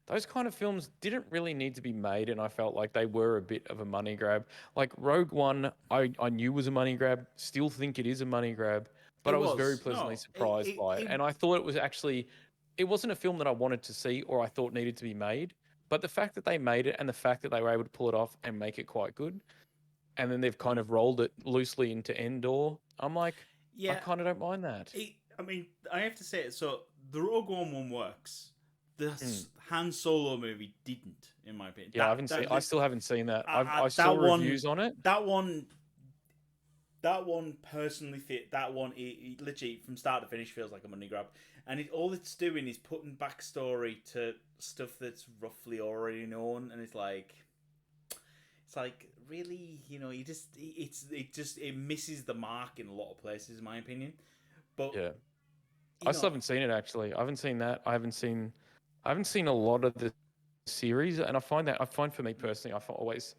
Those kind of films didn't really need to be made, and I felt like they were a bit of a money grab. Like Rogue One, I knew was a money grab, still think it is a money grab, It but I was very was pleasantly no. surprised by it. And I thought it was actually, it wasn't a film that I wanted to see or I thought needed to be made, but the fact that they made it and the fact that they were able to pull it off and make it quite good, and then they've kind of rolled it loosely into Endor, I'm like, I Yeah. kind of don't mind that. I mean, I have to say it. So the Rogue One works. The Hmm. Han Solo movie didn't, in my opinion. Yeah, I haven't seen. I still haven't seen that. I saw That reviews one, on it. that one, that one personally fit. That one, it literally from start to finish feels like a money grab, and all it's doing is putting backstory to stuff that's roughly already known, and it's like really, you just it misses the mark in a lot of places, in my opinion. But Yeah. you I still know, haven't seen it actually. I haven't seen that. I haven't seen a lot of the series, and I find for me personally, always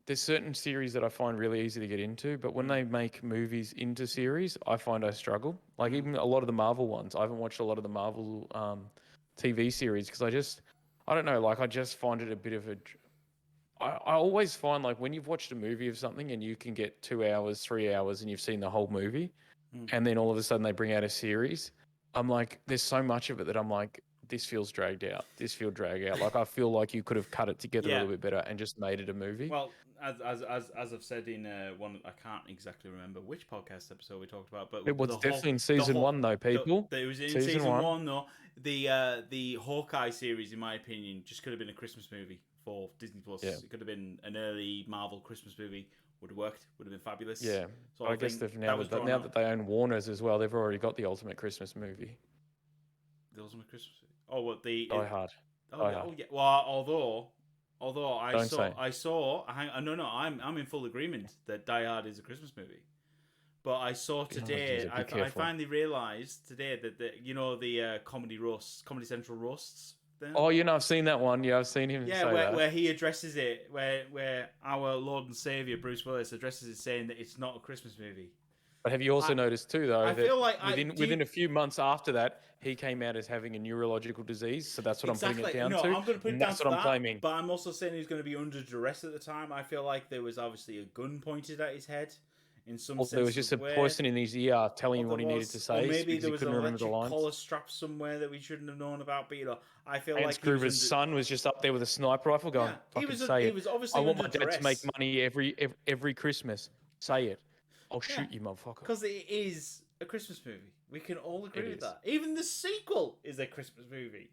there's certain series that I find really easy to get into, but when mm, they make movies into series, I find I struggle. Like even a lot of the Marvel ones, I haven't watched a lot of the Marvel TV series because I don't know, like I just find it a bit of a. I always find like when you've watched a movie of something and you can get 2 hours, 3 hours, and you've seen the whole movie, mm. and then all of a sudden they bring out a series. I'm like, there's so much of it that I'm like, this feels dragged out. This feels dragged out. Like I feel like you could have cut it together a Yeah. little bit better and just made it a movie. Well, as I've said in one, I can't exactly remember which podcast episode we talked about, but It was the definitely in the season one though, people. it was in Season season one. 1 though. The Hawkeye series, in my opinion, just could have been a Christmas movie for Disney Plus. Yeah. It could have been an early Marvel Christmas movie. Would have worked. Would have been fabulous. Yeah. So I guess they've now was that drawn now out. that they own Warner's as well, they've already got the ultimate Christmas movie. The ultimate Christmas. Oh, what the? Die Hard. Oh Die yeah. Hard. Oh yeah. Well, although Don't say. no, I'm in full agreement that Die Hard is a Christmas movie. But I saw today, be I careful. finally realised today that the Comedy Central roasts thing. Oh, I've seen that one. Yeah, I've seen him Yeah, say that. where he addresses it, where our Lord and Savior Bruce Willis addresses it, saying that it's not a Christmas movie. But have you also noticed too, though, I that feel like within a few months after that, he came out as having a neurological disease. So that's what I'm putting it down no, to. I'm going to put it And down that's to what I'm that, claiming. but I'm also saying he's going to be under duress at the time. I feel like there was obviously a gun pointed at his head. In some sense, There was just a person in his ear telling him what he needed to say or maybe because there he was couldn't an remember the electric lines. collar strap somewhere that we shouldn't have known about. But I feel Hans like he was Gruber's son was just up there with a sniper rifle going, he "Fucking was say he it. was obviously I want my under dad to make duress. money every Christmas. Say it. I'll shoot you, motherfucker." Because it is a Christmas movie. We can all agree with is. that. Even the sequel is a Christmas movie.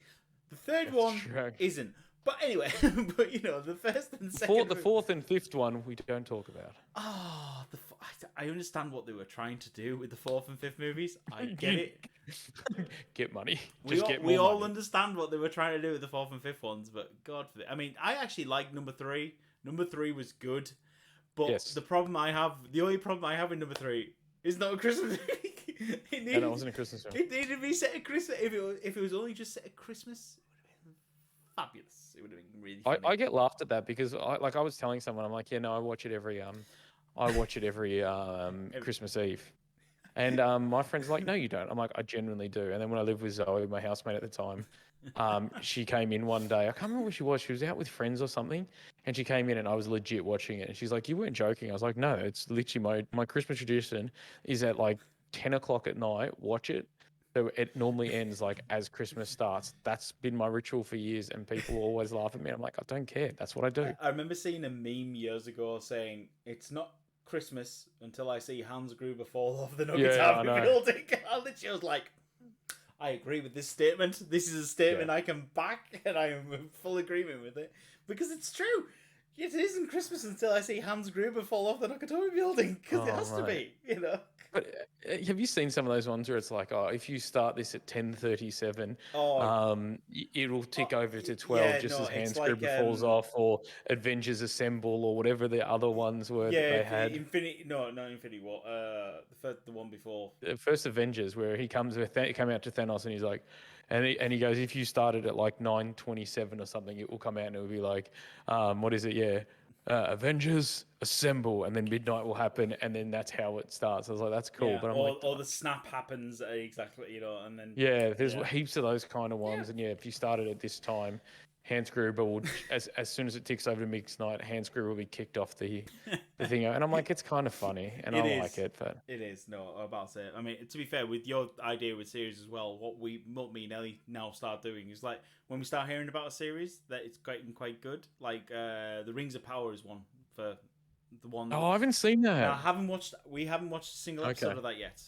The third That's one true. isn't. But anyway, the first and second. The fourth and fifth one we don't talk about. Oh, I understand what they were trying to do with the fourth and fifth movies. I get it. Get money. We all understand what they were trying to do with the fourth and fifth ones, but God forbid. I mean, I actually like number 3. Number 3 was good, but Yes. the only problem I have with number 3 is not a Christmas movie. It wasn't a Christmas film. It needed to be set at Christmas. If it was only just set at Christmas, it would have been fabulous. It would have been really funny. I get laughed at that because I was telling someone, I'm like, yeah, no, I watch it every Christmas Eve. And my friend's like, no, you don't. I'm like, I genuinely do. And then when I lived with Zoe, my housemate at the time, she came in one day. I can't remember where she was. She was out with friends or something. And she came in and I was legit watching it. And she's like, you weren't joking. I was like, no, it's literally my Christmas tradition is at like 10 o'clock at night, watch it. So it normally ends like as Christmas starts. That's been my ritual for years, and people always laugh at me. I'm like, I don't care. That's what I do. I remember seeing a meme years ago saying it's not Christmas until I see Hans Gruber fall off the Nuggets Yeah, I Army know. building. I literally was like, I agree with this statement. This is a statement Yeah. I can back, and I am in full agreement with it because it's true. It isn't Christmas until I see Hans Gruber fall off the Nakatomi building because it Oh, has to mate. be. But have you seen some of those ones where it's like, oh, if you start this at 10:37, Oh, it'll tick over to 12 yeah, just no, as it's Hand like falls off, or Avengers Assemble, or whatever the other ones were that yeah, they had. Infinity. No, not Infinity War. The one before. The first Avengers, where he comes with he come out to Thanos and he's like, and he goes, if you started at like 9:27 or something, it will come out and it will be like, what is it? Yeah, Avengers Assemble, and then midnight will happen, and then that's how it starts. I was like, that's cool, Yeah, but I'm like, or the snap happens exactly, and then yeah, there's yeah, heaps of those kind of yeah, ones, and yeah, if you started at this time, Hans Gruber will as soon as it ticks over to mix night, Hans Gruber will be kicked off the thing, and I'm like, it's kind of funny, and I it like is. it, but It is. No, I'm about to say. I mean, to be fair, with your idea with series as well, what me and Ellie now start doing is like when we start hearing about a series that it's quite good. Like the Rings of Power is one for the one. oh, I haven't seen Now that. we haven't watched a single episode Okay, of that yet,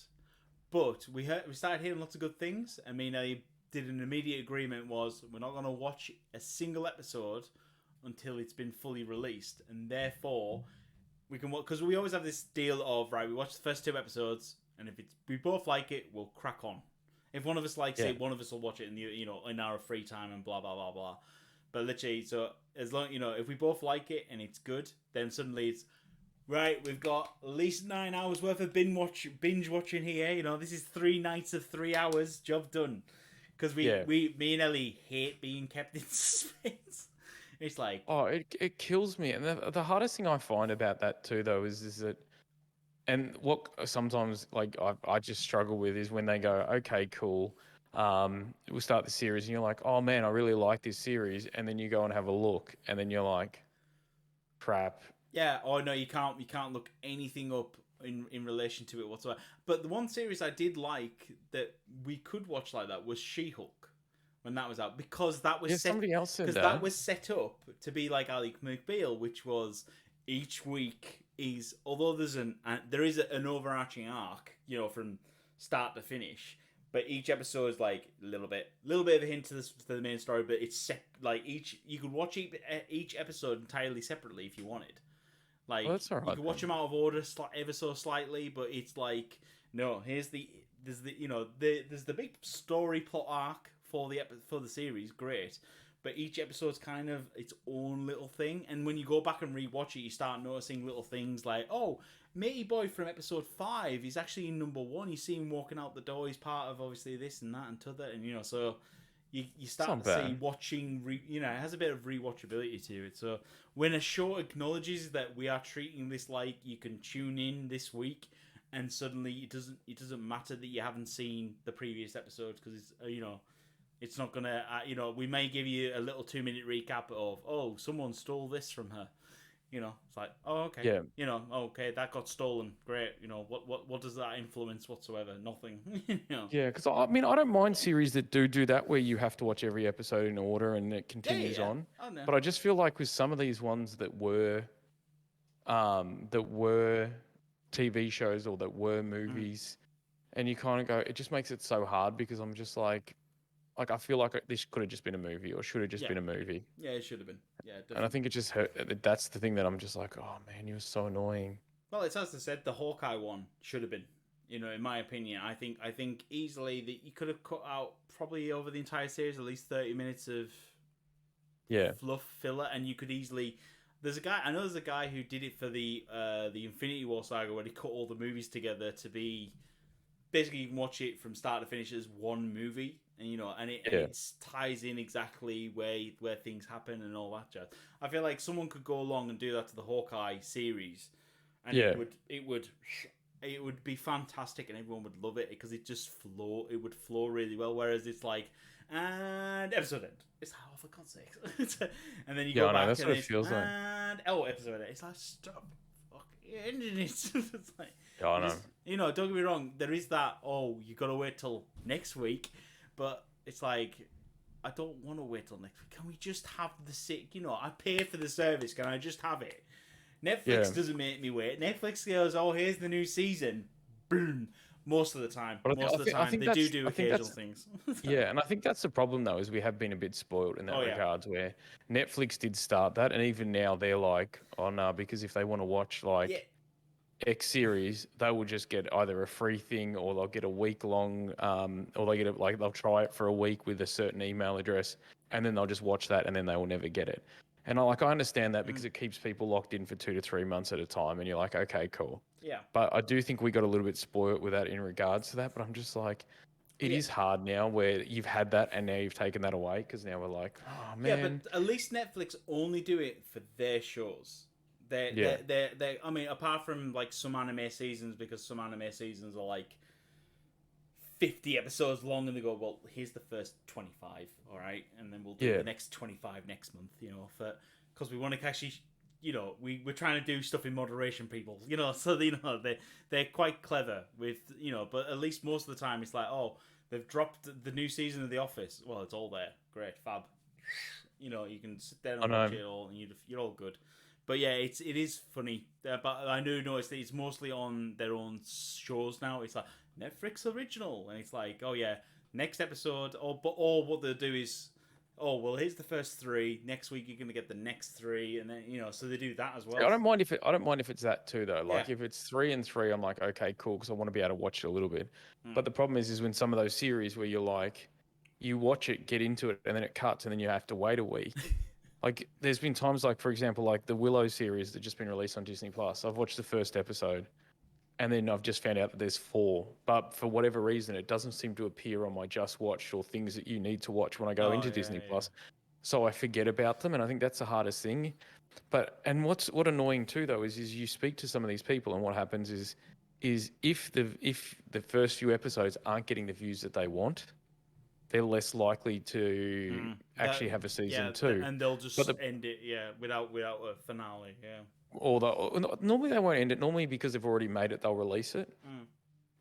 but we started hearing lots of good things. I mean, I did an immediate agreement was we're not going to watch a single episode until it's been fully released, and therefore we can watch because we always have this deal of right. We watch the first two episodes, and if we both like it, we'll crack on. If one of us likes yeah, it, one of us will watch it in in our free time and blah blah blah blah. But literally, so as long if we both like it and it's good, then suddenly it's right. We've got at least 9 hours worth of binge watching here. This is 3 nights of 3 hours. Job done. Because yeah. me and Ellie hate being kept in suspense. It's like Oh, it kills me, and the hardest thing I find about that too, though, is that, and what sometimes like I just struggle with is when they go, okay, cool, we'll start the series, and you're like, oh man, I really like this series, and then you go and have a look, and then you're like, crap. yeah, oh no, you can't look anything up in relation to it whatsoever. But the one series I did like that we could watch like that was She-Hulk when that was out because that was Yeah, somebody else said because that. that was set up to be like Alec McBeal, which was each week is although there is an overarching arc, from start to finish. But each episode is like a little bit of a hint to the main story. But it's like you could watch each episode entirely separately if you wanted. Well, Like that's all you right can watch then. them out of order ever so slightly, but it's like no. There's the big story plot arc for the series, great. But each episode's kind of its own little thing, and when you go back and rewatch it, you start noticing little things like, oh, Matey Boy from episode 5, he's actually in number 1. You see him walking out the door. He's part of obviously this and that and t'other, and so you It's start not to see bad. watching. It has a bit of rewatchability to it. So when a show acknowledges that we are treating this like you can tune in this week, and suddenly it doesn't matter that you haven't seen the previous episodes because it's not gonna we may give you a little 2 minute recap of someone stole this from her. It's like okay. Yeah, Okay, that got stolen. Great. What does that influence whatsoever? Nothing. yeah, because I mean, I don't mind series that do that where you have to watch every episode in order and it Yeah, yeah, continues yeah. on. Oh no. But I just feel like with some of these ones that were TV shows or that were Mhm. movies, and you kind of go, it just makes it so hard because I'm just like I feel like this could have just been a movie or should have just Yeah. been a movie, Yeah, it should have been. Yeah, and I definitely. think it just hurt. That's the thing that I'm just like, oh man, you're so annoying. Well, it's as I said, the Hawkeye one should have been. In my opinion, I think easily that you could have cut out probably over the entire series at least 30 minutes of Yeah, fluff filler, and you could easily. There's a guy who did it for the Infinity War saga where he cut all the movies together to be basically you can watch it from start to finish as one movie, and yeah, it ties in exactly where things happen and all that jazz. I feel like someone could go along and do that to the Hawkeye series, and yeah. it would be fantastic and everyone would love it because it would flow really well. Whereas it's like and episode end. It's like, oh, for God's sake. And then you Yeah, go I know. back That's and what it it's feels like. and episode end. It's like stop. And it's like, Yeah, I know. you know, don't get me wrong. There is that. Oh, you gotta wait till next week, but it's like, I don't want to wait till next week. Can we just have the sick? You know, I pay for the service. Can I just have it? Yeah. Netflix doesn't make me wait. Netflix goes, oh, here's the new season. Boom. Most of the time. But Most of the time. They do I think occasional that's things. yeah, and I think that's the problem though, is we have been a bit spoiled in that Oh, yeah. regards where Netflix did start that, and even now they're like, oh no, because if they want to watch Yeah. like X series, they will just get either a free thing or they'll get a week long, or they get it like they'll try it for a week with a certain email address, and then they'll just watch that, and then they will never get it. And I understand that because it keeps people locked in for 2 to 3 months at a time, and you're like, okay, cool. Yeah. But I do think we got a little bit spoiled with that in regards to that. But I'm just like, it Yeah. is hard now where you've had that and now you've taken that away because now we're like, oh Yeah, man. but at least Netflix only do it for their shows. Yeah. I mean, apart from like some anime seasons, because some anime seasons are like 50 episodes long, and they go, well, here's the first 25, all right, and then we'll do Yeah. the next 25 next month, you know, because we want to actually, you know, we're trying to do stuff in moderation, people, you know, so you know they're quite clever with, you know, but at least most of the time it's like, oh, they've dropped the new season of The Office. Well, it's all there, great, fab. You know, you can sit there I and know. watch it all, and you're all good. But yeah, it is funny. But I do notice that it's mostly on their own shows now. It's like Netflix original, and it's like, oh yeah, next episode. Or what they'll do is, oh well, here's the first three. Next week you're gonna get the next three, and then you know, so they do that as well. I don't mind if I don't mind if it's that too though. Like Yeah. if it's 3 and 3, I'm like, okay, cool, because I want to be able to watch it a little bit. Mm. But the problem is when some of those series where you're like, you watch it, get into it, and then it cuts, and then you have to wait a week. Like there's been times like, for example, like the Willow series that just been released on Disney Plus. I've watched the first episode, and then I've just found out that there's 4. But for whatever reason, it doesn't seem to appear on my Just Watch or things that you need to watch when I go Oh, into yeah, Disney yeah. Plus. So I forget about them, and I think that's the hardest thing. But and what annoying too though is you speak to some of these people, and what happens is if the first few episodes aren't getting the views that they want, they're less likely to actually have a season 2. And they'll But just the end it, yeah, without a finale, yeah. normally they won't end it. Normally because they've already made it, they'll release it. Mm.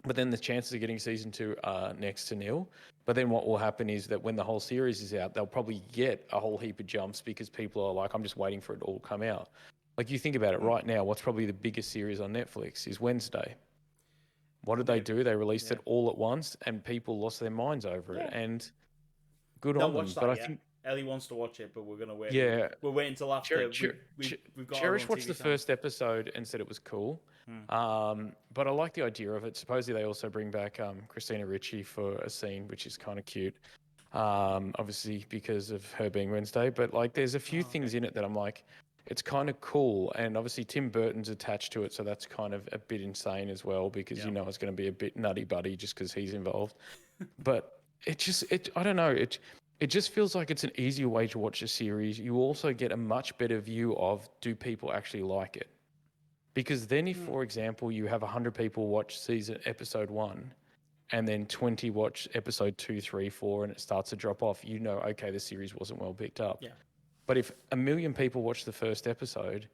But then the chances of getting season 2 are next to nil. But then what will happen is that when the whole series is out, they'll probably get a whole heap of jumps because people are like, I'm just waiting for it all to come out. Like you think about it right now, what's probably the biggest series on Netflix is Wednesday. What did they do? They released it all at once, and people lost their minds over it. And good Don't on them. watch that But I yet. think, Ellie wants to watch it, but we're gonna wait. yeah, We're waiting until after we've got our Cherish own watched TV the time. first episode and said it was cool. But I like the idea of it. Supposedly they also bring back Christina Ricci for a scene, which is kind of cute. Obviously because of her being Wednesday. But like, there's a few things in it that I'm like, it's kind of cool. And obviously Tim Burton's attached to it, so that's kind of a bit insane as well because you know it's going to be a bit nutty buddy just because he's involved. But I don't know. It just feels like it's an easier way to watch a series. You also get a much better view of, do people actually like it? Because then if, for example, you have 100 people watch episode 1 and then 20 watch episode 2, 3, 4 and it starts to drop off, you know, okay, the series wasn't well picked up. Yeah. But if 1,000,000 people watch the first episode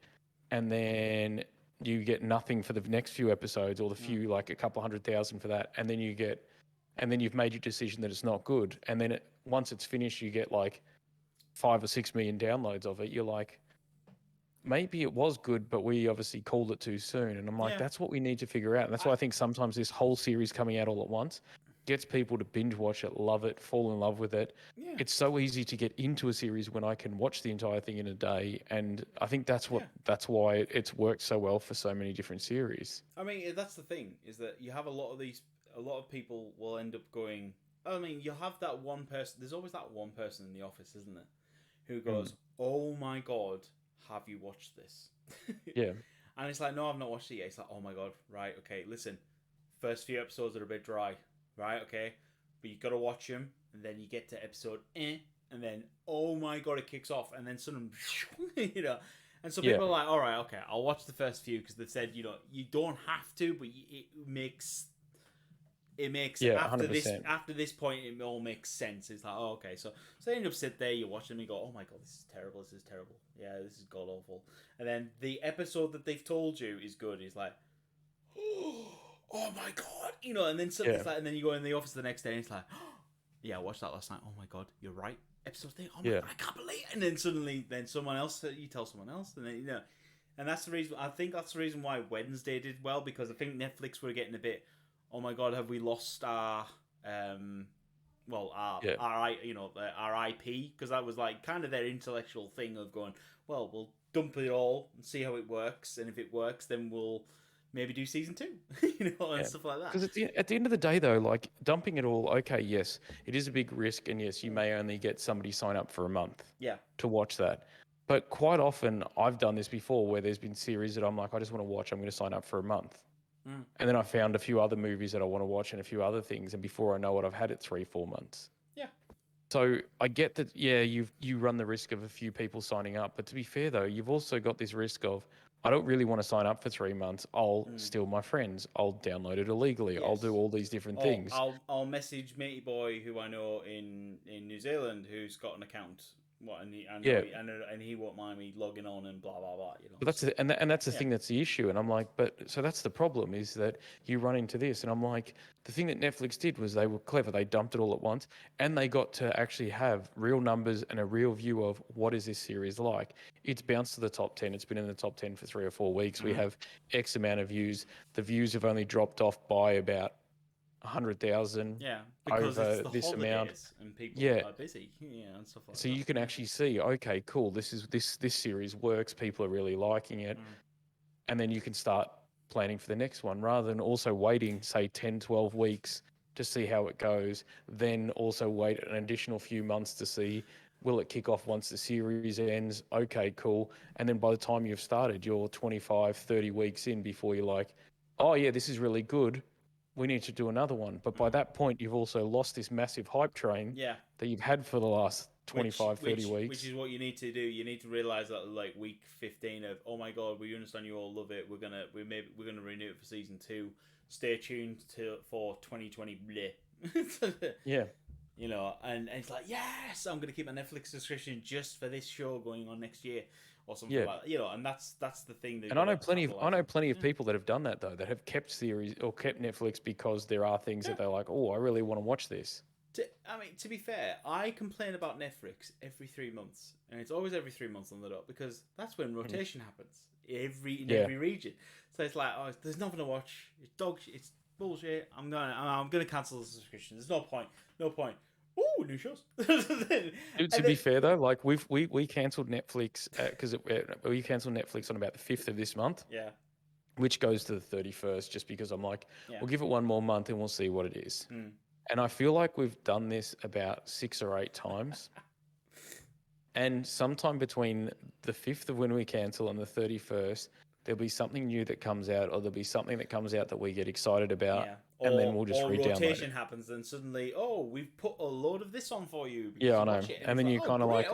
and then you get nothing for the next few episodes or the few, like a couple 100,000 for that, and then you've made your decision that it's not good, and then once it's finished, you get like 5 or 6 million downloads of it. You're like, maybe it was good, but we obviously called it too soon. And I'm like, that's what we need to figure out. And that's why I think sometimes this whole series coming out all at once gets people to binge watch it, love it, fall in love with it. Yeah. It's so easy to get into a series when I can watch the entire thing in a day. And I think that's why it's worked so well for so many different series. I mean, that's the thing, is that you have a lot of people will end up going, I mean, you have that one person, there's always that one person in the office, isn't there, who goes, oh my God, have you watched this? Yeah. And it's like, no, I've not watched it yet. It's like, oh my God, right, okay, listen, first few episodes are a bit dry, right, okay, but you got to watch them, and then you get to episode and then, oh my God, it kicks off, and then suddenly, you know, and so people are like, all right, okay, I'll watch the first few, because they've said, you know, you don't have to, but it makes it makes Yeah, after this 100%. after this point it all makes sense. It's like, oh, okay, so you end up sit there, you watch them, you go, oh my god, this is terrible, yeah, this is god awful, and then the episode that they've told you is good. It's like, oh my god, and then suddenly Yeah, it's like, and then you go in the office the next day and it's like, yeah, I watched that last night. Oh my god, you're right. Episode 3. Oh my yeah, god, I can't believe it. And then suddenly, then someone else, you tell someone else, and then and that's the reason. I think that's the reason why Wednesday did well, because I think Netflix were getting a bit, oh my god, have we lost our yeah. our IP, because that was like kind of their intellectual thing of going, well, we'll dump it all and see how it works, and if it works, then we'll maybe do season 2, and stuff like that. Because at the end of the day, though, like dumping it all, okay, yes, it is a big risk, and yes, you may only get somebody sign up for a month Yeah. to watch that. But quite often, I've done this before, where there's been series that I'm like, I just want to watch. I'm going to sign up for a month, and then I found a few other movies that I want to watch and a few other things, and before I know it, I've had it 3-4 months. Yeah. So I get that, yeah, you run the risk of a few people signing up, but to be fair though, you've also got this risk of, I don't really want to sign up for 3 months. I'll steal my friends. I'll download it illegally. Yes. I'll do all these different Or things. I'll message matey boy who I know in New Zealand who's got an account. And he won't mind me logging on and blah blah blah. But that's the thing, that's the issue. And I'm like, but so that's the problem, is that you run into this. And I'm like, the thing that Netflix did was they were clever. They dumped it all at once, and they got to actually have real numbers and a real view of what is this series like. It's bounced to the top 10. It's been in the top 10 for 3 or 4 weeks. We have X amount of views. The views have only dropped off by about 100,000 because over it's the this amount. holidays and people are busy, and stuff like that. So you can actually see, okay, cool, this series works, people are really liking it, and then you can start planning for the next one, rather than also waiting, say, 10, 12 weeks to see how it goes, then also wait an additional few months to see, will it kick off once the series ends? Okay, cool. And then by the time you've started, you're 25, 30 weeks in before you're like, oh yeah, this is really good, we need to do another one. But by that point, you've also lost this massive hype train that you've had for the last 25, 30 weeks. Which is what you need to do. You need to realize that like week 15 of, oh my god, we understand you all love it. We're gonna renew it for season 2. Stay tuned for 2020. Bleh. Yeah. And it's like, yes, I'm gonna keep my Netflix subscription just for this show going on next year. Or something like that, and that's the thing. That and I know plenty of people that have done that though, that have kept series or kept Netflix because there are things that they're like, oh, I really want to watch this. To be fair, I complain about Netflix every 3 months, and it's always every 3 months on the dot, because that's when rotation happens every region. So it's like, oh, there's nothing to watch. It's dog shit. It's bullshit. I'm gonna cancel the subscription. There's no point. Ooh, new shows. To be fair though, like we cancelled Netflix because we cancelled Netflix on about the 5th of this month. Yeah. Which goes to the 31st, just because I'm like, we'll give it 1 more month and we'll see what it is. And I feel like we've done this about 6 or 8 times. And sometime between the 5th of when we cancel and the 31st, there'll be something new that comes out, or there'll be something that comes out that we get excited about. Yeah. And then we'll just re-download rotation happens, and suddenly, we've put a load of this on for you. Yeah, I know. And then you kind of like,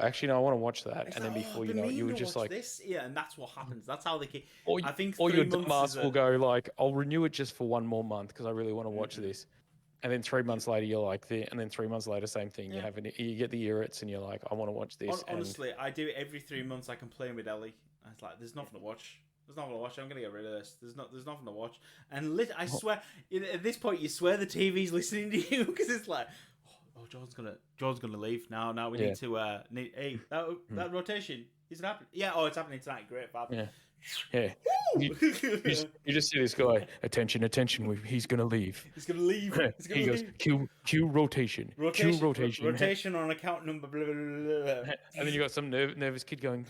actually, no, I want to watch that. It's and then like, before you know it, you were just like, this. Yeah, and that's what happens. That's how they keep. I think your dumbass will go like, I'll renew it just for 1 more month because I really want to watch this. And then 3 months later, you're like, and then 3 months later, same thing. You get the irrits, and you're like, I want to watch this. Honestly, I do it every 3 months. I complain with Ellie. It's like, there's nothing to watch. There's nothing to watch. I'm gonna get rid of this. There's nothing to watch. And I swear, at this point, you swear the TV's listening to you, because it's like, oh, Jordan's gonna leave now. Now we need to that rotation is it happening? Yeah. Oh, it's happening tonight. Great, Fab. Yeah. Yeah. You just see this guy. Attention! He's gonna leave. He's gonna leave. He goes, Q rotation. Q rotation. Rotation on account number. Blah, blah, blah, blah. And then you got some nervous kid going,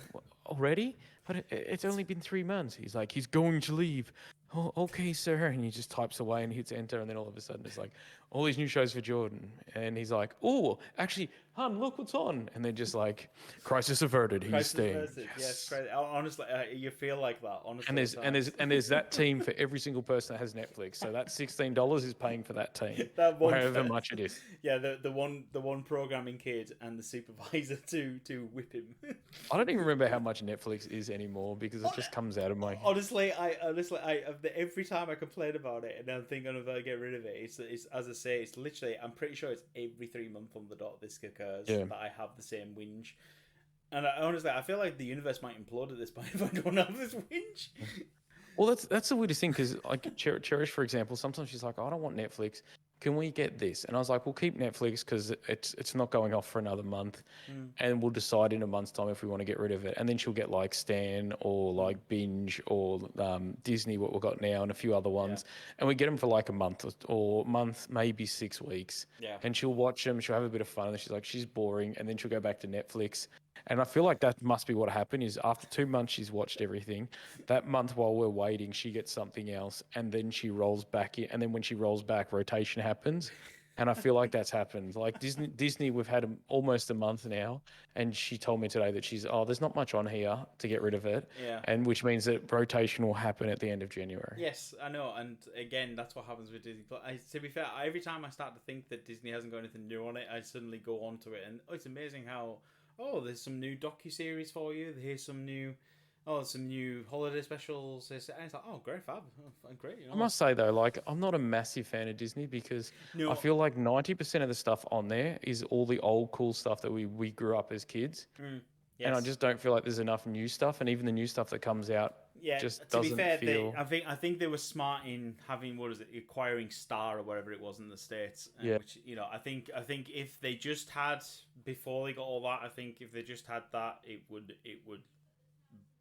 already? But it's only been 3 months. He's like, he's going to leave. Oh, okay, sir. And he just types away and hits enter, and then all of a sudden it's like, all these new shows for Jordan. And he's like, oh, actually, "Hun, look what's on," and they're just like, "Crisis averted. He's Crisis staying." Versus, yes, Yes. crazy. Honestly, you feel like that. And Honestly, at there's times. that team for every single person that has Netflix. So that $16 is paying for that team, That or one, however much it is. yeah, the one programming kid and the supervisor to whip him. I don't even remember how much Netflix is anymore because it just comes out of my. Honestly, every time I complain about it and I'm thinking of get rid of it, it's as I say, it's literally. I'm pretty sure it's every 3 months on the dot this occurs Yeah. that I have the same whinge. And honestly, I feel like the universe might implode at this point if I don't have this whinge. Well, that's the weirdest thing because like Cherish, for example, sometimes she's like, "Oh, I don't want Netflix. Can we get this?" And I was like, "We'll keep Netflix because it's not going off for another month, and we'll decide in a month's time if we want to get rid of it." And then she'll get like Stan or like Binge or Disney, what we've got now, and a few other ones, and we get them for like a month or month, maybe 6 weeks. Yeah. And she'll watch them. She'll have a bit of fun, and she's like, she's boring, and then she'll go back to Netflix. And I feel like that must be what happened is after 2 months she's watched everything. That month while we're waiting, she gets something else and then she rolls back in. And then when she rolls back, rotation happens. And I feel like that's happened. Like Disney, we've had almost a month now. And she told me today that there's not much on here to get rid of it. Yeah. And which means that rotation will happen at the end of January. Yes, I know, and again, that's what happens with Disney. But to be fair, every time I start to think that Disney hasn't got anything new on it, I suddenly go onto it, and it's amazing how there's some new docu-series for you. Here's some new holiday specials. And it's like, oh, great, fab, great. I must say though, like I'm not a massive fan of Disney because No. I feel like 90% of the stuff on there is all the old cool stuff that we grew up as kids. Yes. And I just don't feel like there's enough new stuff, and even the new stuff that comes out just to be doesn't fair, feel. I think they were smart in having acquiring Star or whatever it was in the States. Yeah. Which I think if they just had before they got all that, I think if they just had that, it would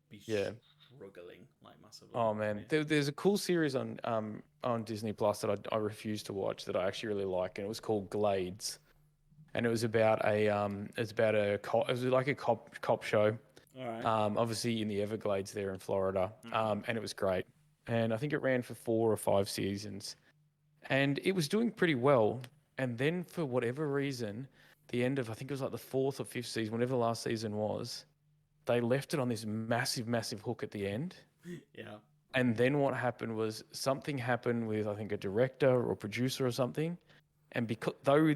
be struggling like massively. Oh man, there's a cool series on Disney Plus that I refused to watch that I actually really like, and it was called Glades, and it was about it was like a cop show. All right. Obviously in the Everglades there in Florida. And it was great. And I think it ran for 4 or 5 seasons. And it was doing pretty well. And then for whatever reason, the end of, I think it was like the 4th or 5th season, whatever the last season was, they left it on this massive, massive hook at the end. Yeah. And then what happened was something happened with, I think, a director or producer or something. And because though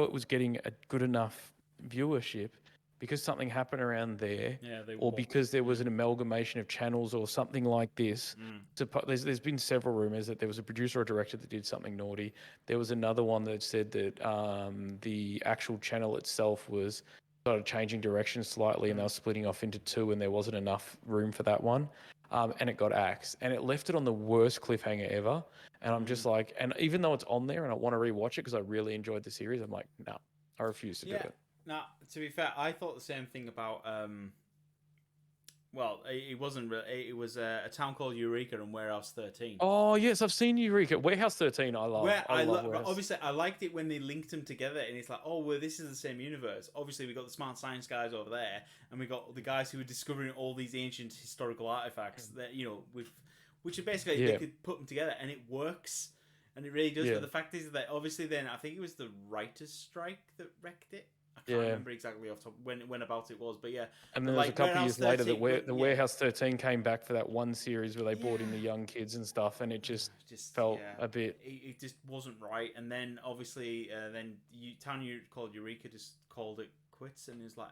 it was getting a good enough viewership, because something happened around there, or because there was an amalgamation of channels or something like this. There's been several rumors that there was a producer or director that did something naughty. There was another one that said that the actual channel itself was started changing direction slightly, and they were splitting off into 2, and there wasn't enough room for that one. And it got axed, and it left it on the worst cliffhanger ever. And I'm just like, and even though it's on there and I want to rewatch it because I really enjoyed the series, I'm like, no, I refuse to do it. Now, to be fair, I thought the same thing about. Well, it wasn't. It was a town called Eureka and Warehouse 13. Oh yes, I've seen Eureka. Warehouse 13, I love. Obviously, I liked it when they linked them together, and it's like, oh, well, this is the same universe. Obviously, we got the smart science guys over there, and we got the guys who were discovering all these ancient historical artifacts that which are basically they could put them together, and it works, and it really does. But the fact is that obviously, then I think it was the writers' strike that wrecked it. I can't remember exactly off top when about it was, but yeah. And then there was a couple of years later that Warehouse 13 came back for that one series where they brought in the young kids and stuff, and it just felt a bit. It just wasn't right. And then obviously, town called Eureka just called it quits, and it's like,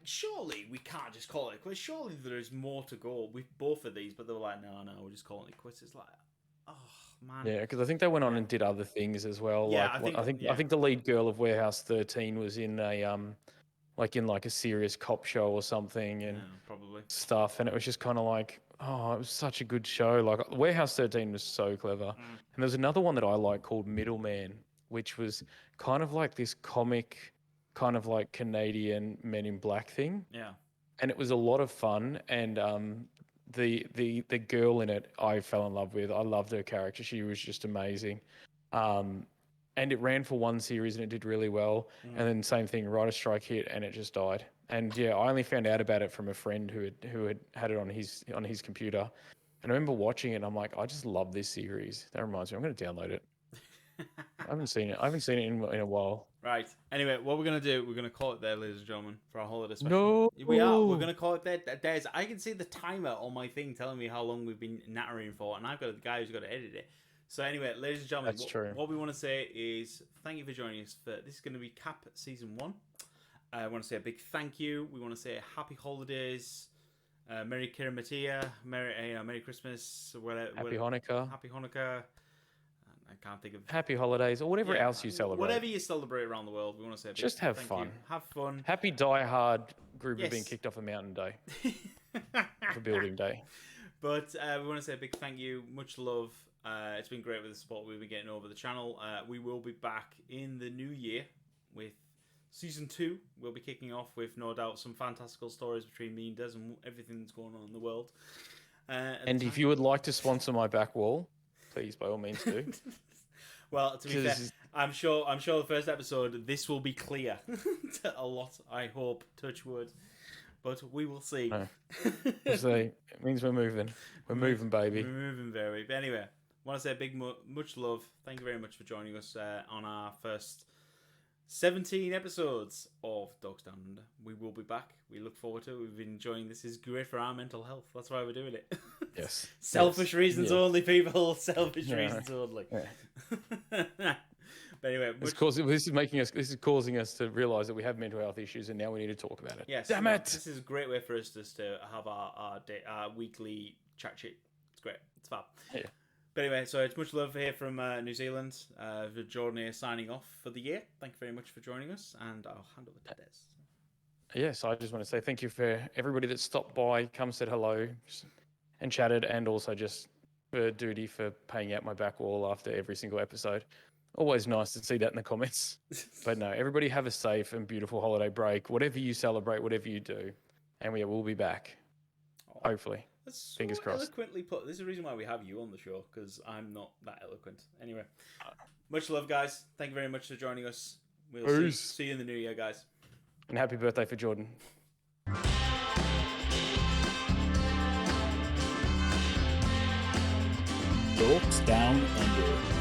surely we can't just call it quits. Surely there is more to go with both of these, but they were like, no, we're just calling it quits. It's like, oh. Man. Yeah, because I think they went on and did other things as well. Yeah, I think the lead girl of Warehouse 13 was in a serious cop show or something and probably stuff, and it was just kind of like, oh, it was such a good show. Like Warehouse 13 was so clever. And there's another one that I like called Middleman, which was kind of like this comic, kind of like Canadian Men in Black thing. Yeah, and it was a lot of fun, and the girl in it I fell in love with. I loved her character. She was just amazing. And it ran for one series and it did really well. And then same thing, writer strike hit and it just died. And yeah, I only found out about it from a friend who had it on his computer. And I remember watching it and I'm like, I just love this series. That reminds me, I'm going to download it. I haven't seen it in a while. Right. Anyway, what we're gonna do, we're gonna call it there, ladies and gentlemen, for our holiday special. No. We are. We're gonna call it there. There's. I can see the timer on my thing telling me how long we've been nattering for, and I've got the guy who's got to edit it. So anyway, ladies and gentlemen, That's true. What we want to say is thank you for joining us. This is going to be Cap Season 1. I want to say a big thank you. We want to say happy holidays, Merry Kiramatia, Merry Christmas, whatever. Happy Hanukkah. Happy Hanukkah. I can't think of Happy holidays, or whatever else you celebrate. Whatever you celebrate around the world, we want to say Just have thank fun. you. Have fun. Happy Die Hard group Yes. of being kicked off a mountain day for building day. But we want to say a big thank you, much love. It's been great with the support we've been getting over the channel. We will be back in the new year with Season 2. We'll be kicking off with, no doubt, some fantastical stories between me and Dez and everything that's going on in the world. And if you would like to sponsor my back wall, please, by all means, do. Well, to be fair, I'm sure the first episode, this will be clear a lot, I hope, touch wood. But we will see. No. So it means we're moving. We're moving, baby. We're moving, baby. But anyway, want to say a big much love. Thank you very much for joining us on our first 17 episodes of Dogs Down Under. We will be back. We look forward to it. We've been enjoying this. Is great for our mental health. That's why we're doing it. Yes. Selfish reasons Yeah. only, people. Selfish Yeah. reasons only. Yeah. But anyway, This is causing us to realise that we have mental health issues, and now we need to talk about it. yes, Damn it! This is a great way for us just to have our weekly chat sheet. It's great. It's fab. Yeah. But anyway, so it's much love here from New Zealand. Jordan here signing off for the year. Thank you very much for joining us, and I'll hand over to Dez. Yes, I just want to say thank you for everybody that stopped by, come said hello, and chatted, and also just for duty for paying out my back wall after every single episode. Always nice to see that in the comments. But no, everybody have a safe and beautiful holiday break. Whatever you celebrate, whatever you do, and we'll be back. Hopefully. That's so Fingers crossed. eloquently put. This is the reason why we have you on the show, because I'm not that eloquent. Anyway, much love, guys. Thank you very much for joining us. We'll see you in the new year, guys. And happy birthday for Jordan. Dorks Down Under.